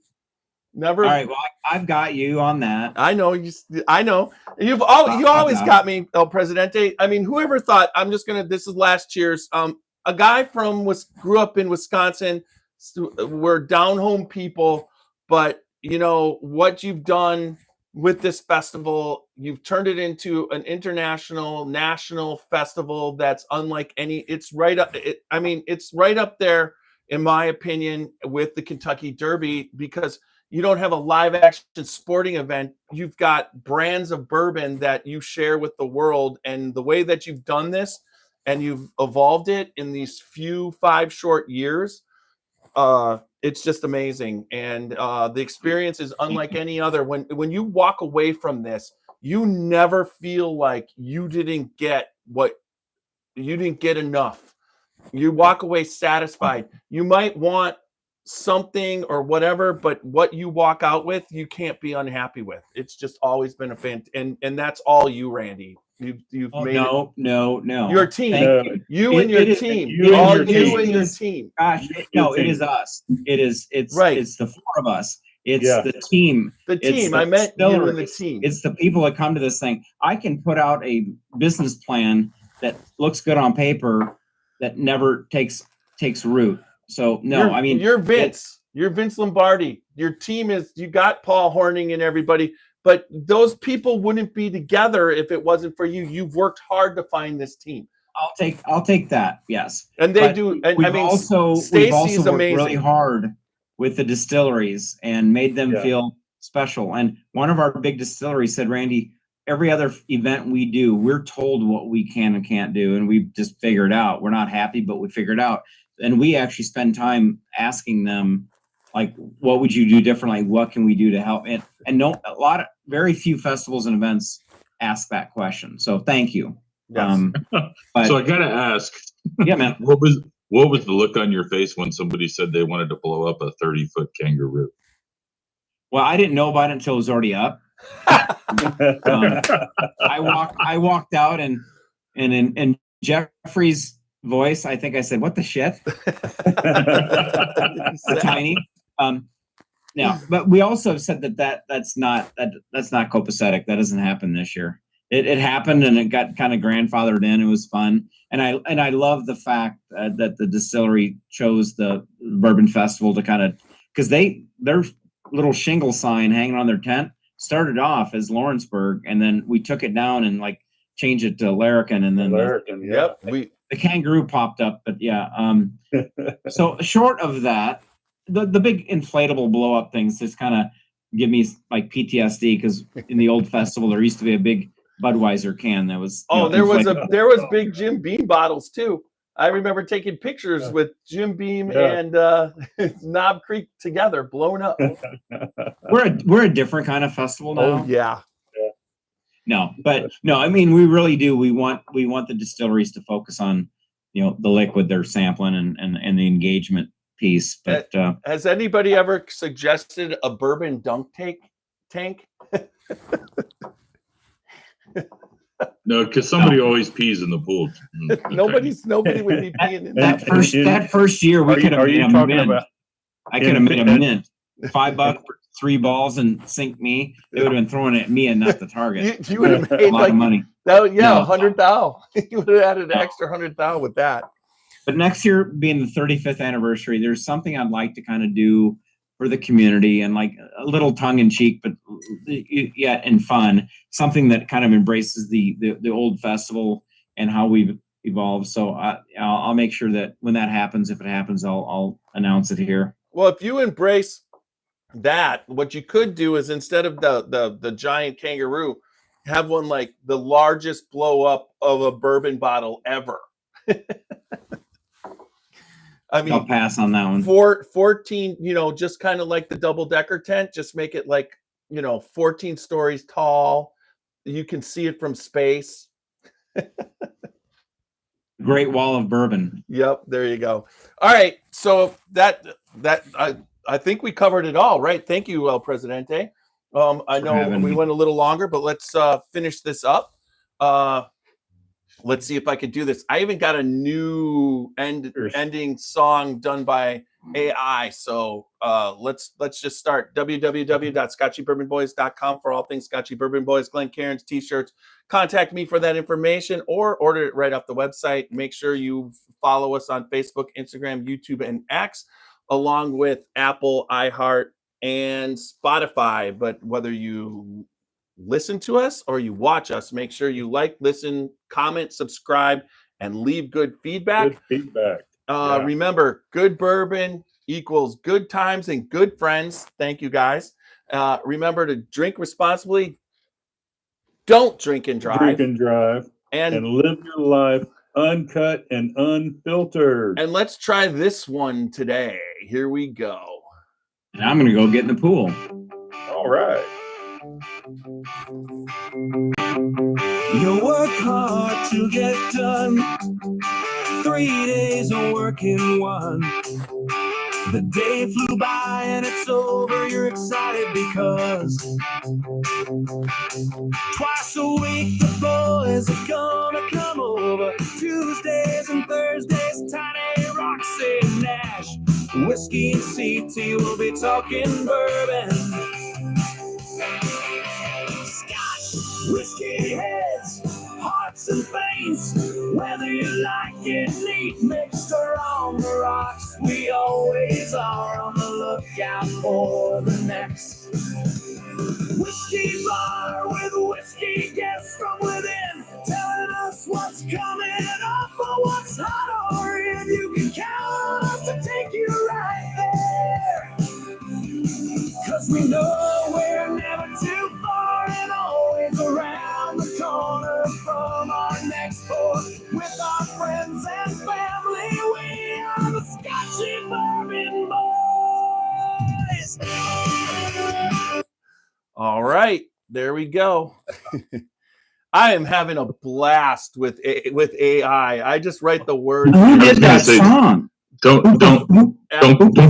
[SPEAKER 1] Never.
[SPEAKER 2] All right. Well, I've got you on that.
[SPEAKER 1] I know you. I know you always got me, El Presidente. I mean, whoever thought this is last year's. A guy grew up in Wisconsin. We're down home people, but you know what you've done with this festival. You've turned it into an national festival that's unlike any. It's right up. It's right up there, in my opinion, with the Kentucky Derby, because you don't have a live action sporting event. You've got brands of bourbon that you share with the world. And the way that you've done this and you've evolved it in these 5 short years, it's just amazing. And the experience is unlike any other. When you walk away from this, you never feel like you didn't get enough. You walk away satisfied. You might want something or whatever, but what you walk out with, you can't be unhappy with. It's just always been and that's all you, Randy. You've made
[SPEAKER 2] no.
[SPEAKER 1] Your team, you and your team. Gosh,
[SPEAKER 2] it is us. It's right. It's the 4 of us. It's the team.
[SPEAKER 1] The team. I meant you and the team.
[SPEAKER 2] It's the people that come to this thing. I can put out a business plan that looks good on paper that never takes root. So no,
[SPEAKER 1] you're Vince. You're Vince Lombardi. Your team you got Paul Horning and everybody, but those people wouldn't be together if it wasn't for you. You've worked hard to find this team.
[SPEAKER 2] I'll take that. Yes,
[SPEAKER 1] and they do. And
[SPEAKER 2] we've also worked
[SPEAKER 1] amazing.
[SPEAKER 2] Really hard with the distilleries and made them feel special. And one of our big distilleries said, Randy, every other event we do, we're told what we can and can't do, and we just figure it out. We're not happy, but we figure it out. And we actually spend time asking them, like, what would you do differently? What can we do to help? And very few festivals and events ask that question. So thank you.
[SPEAKER 1] Yes.
[SPEAKER 4] So I got to ask,
[SPEAKER 2] man,
[SPEAKER 4] what was the look on your face when somebody said they wanted to blow up a 30-foot kangaroo?
[SPEAKER 2] Well, I didn't know about it until it was already up. I walked out and in Jeffrey's voice, I think I said, "What the shit?" Tiny. No, but we also said that's not copacetic. That doesn't happen this year. It happened and it got kind of grandfathered in. It was fun, and I love the fact that the distillery chose the Bourbon Festival to kind of, because their little shingle sign hanging on their tent started off as Lawrenceburg, and then we took it down and like changed it to Larrikin, and then the kangaroo popped up. But so short of that, the big inflatable blow up things just kind of give me like PTSD, because in the old festival there used to be a big Budweiser can that was
[SPEAKER 1] there was big Jim Beam bottles too. I remember taking pictures with Jim Beam and Knob Creek together, blown up.
[SPEAKER 2] We're a different kind of festival now.
[SPEAKER 1] Oh yeah.
[SPEAKER 2] No, but no, I mean, we really do. We want the distilleries to focus on, the liquid they're sampling and the engagement piece. But
[SPEAKER 1] has anybody ever suggested a bourbon dunk tank?
[SPEAKER 4] No, because somebody always pees in the pool.
[SPEAKER 1] Nobody would be peeing in
[SPEAKER 2] that first year. We could have made a mint. I could have made a mint. $5 for 3 balls and sink me. They would have been throwing it at me and not the target.
[SPEAKER 1] You would have made
[SPEAKER 2] a lot of money.
[SPEAKER 1] $100,000. You would have added an extra $100,000 with that.
[SPEAKER 2] But next year being the 35th anniversary, there's something I'd like to kind of do for the community, and like a little tongue in cheek, but yet and fun. Something that kind of embraces the old festival and how we've evolved. So I'll make sure that when that happens, if it happens, I'll announce it here.
[SPEAKER 1] Well, if you embrace that, what you could do is instead of the giant kangaroo, have one like the largest blow up of a bourbon bottle ever. I mean,
[SPEAKER 2] I'll pass on that one.
[SPEAKER 1] 14, just kind of like the double decker tent, just make it like, 14 stories tall. You can see it from space.
[SPEAKER 2] Great wall of bourbon.
[SPEAKER 1] Yep, there you go. All right, so that I think we covered it all, right? Thank you, El Presidente. I know we went a little longer, but let's finish this up. Let's see if I can do this. I even got a new ending song done by AI. So let's just start. www.scotchybourbonboys.com for all things Scotchy Bourbon Boys, Glen Cairns t-shirts. Contact me for that information or order it right off the website. Make sure you follow us on Facebook, Instagram, YouTube, and X, along with Apple, iHeart, and Spotify. But whether you listen to us or you watch us, make sure you like, listen, comment, subscribe, and leave good feedback.
[SPEAKER 3] Good feedback.
[SPEAKER 1] Remember, good bourbon equals good times and good friends. Thank you, guys. Remember to drink responsibly. Don't drink and drive.
[SPEAKER 3] Drink and drive. And live your life uncut and unfiltered.
[SPEAKER 1] And let's try this one today. Here we go.
[SPEAKER 2] And I'm going to go get in the pool.
[SPEAKER 3] All right.
[SPEAKER 5] You work hard to get done. 3 days of work in one. The day flew by and it's over. You're excited because twice a week the boys are gonna come over. Tuesdays and Thursdays, Tiny, Roxy, Nash, Whiskey and CT will be talking bourbon. Whiskey heads, hearts and veins, whether you like it neat, mixed or on the rocks, we always are on the lookout for the next whiskey bar with whiskey guests from within, telling us what's coming up or what's hot or in. You can count on us to take you right there, 'cause we know we're never too far and always around the corner from our next port. With our friends and family, we are the Scotchy Bourbon Boys. All right, there we go. I am having a blast with AI. I just write the words.
[SPEAKER 2] Who did that song?
[SPEAKER 4] Don't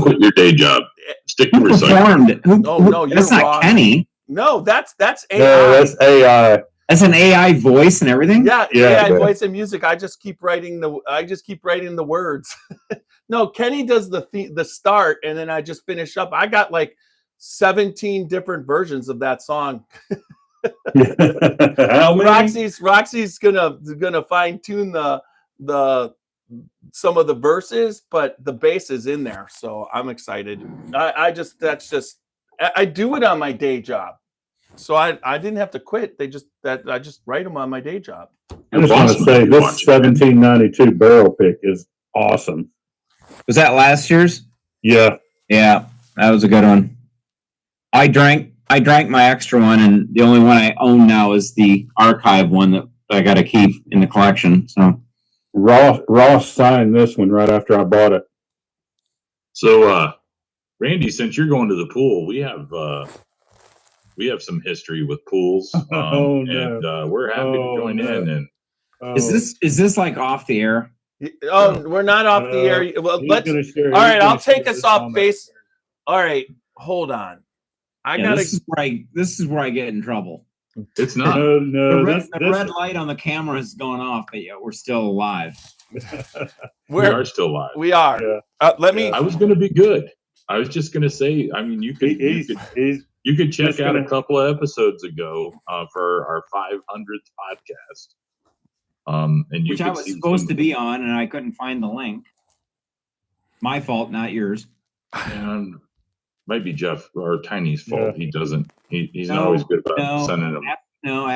[SPEAKER 4] quit your day job. Stick to recycling.
[SPEAKER 1] No,
[SPEAKER 2] that's not
[SPEAKER 1] wrong.
[SPEAKER 2] Kenny.
[SPEAKER 1] No, that's AI.
[SPEAKER 3] No, that's AI.
[SPEAKER 2] That's an AI voice and everything.
[SPEAKER 1] Yeah, AI voice and music. I just keep writing the words. No, Kenny does the start, and then I just finish up. I got like 17 different versions of that song.
[SPEAKER 3] How many?
[SPEAKER 1] Roxy's gonna fine tune the some of the verses, but the bass is in there, so I'm excited. I do it on my day job, so I didn't have to quit. I just write them on my day job.
[SPEAKER 3] I just want to say this 1792 barrel pick is awesome.
[SPEAKER 2] Was that last year's?
[SPEAKER 3] Yeah,
[SPEAKER 2] that was a good one. I drank my extra one, and the only one I own now is the archive one that I got to keep in the collection. So
[SPEAKER 3] Ross signed this one right after I bought it.
[SPEAKER 4] So, Randy, since you're going to the pool, we have some history with pools, and we're happy to join in. And
[SPEAKER 2] is this like off the air?
[SPEAKER 1] We're not off the air. Well, all right, I'll take us off base. All right, hold on.
[SPEAKER 2] This is where I get in trouble.
[SPEAKER 4] It's not.
[SPEAKER 3] No,
[SPEAKER 2] the red light on the camera has gone off, but we're still alive.
[SPEAKER 4] We are still live.
[SPEAKER 1] We are.
[SPEAKER 3] Yeah.
[SPEAKER 4] I was going to be good. I was just going to say. I mean, you could check out a couple of episodes ago for our 500th podcast. And
[SPEAKER 2] which I was supposed to be on, and I couldn't find the link. My fault, not yours.
[SPEAKER 4] And might be Jeff or Tiny's fault.
[SPEAKER 3] Yeah.
[SPEAKER 4] He's not always good about
[SPEAKER 2] No,
[SPEAKER 4] sending them.
[SPEAKER 2] no,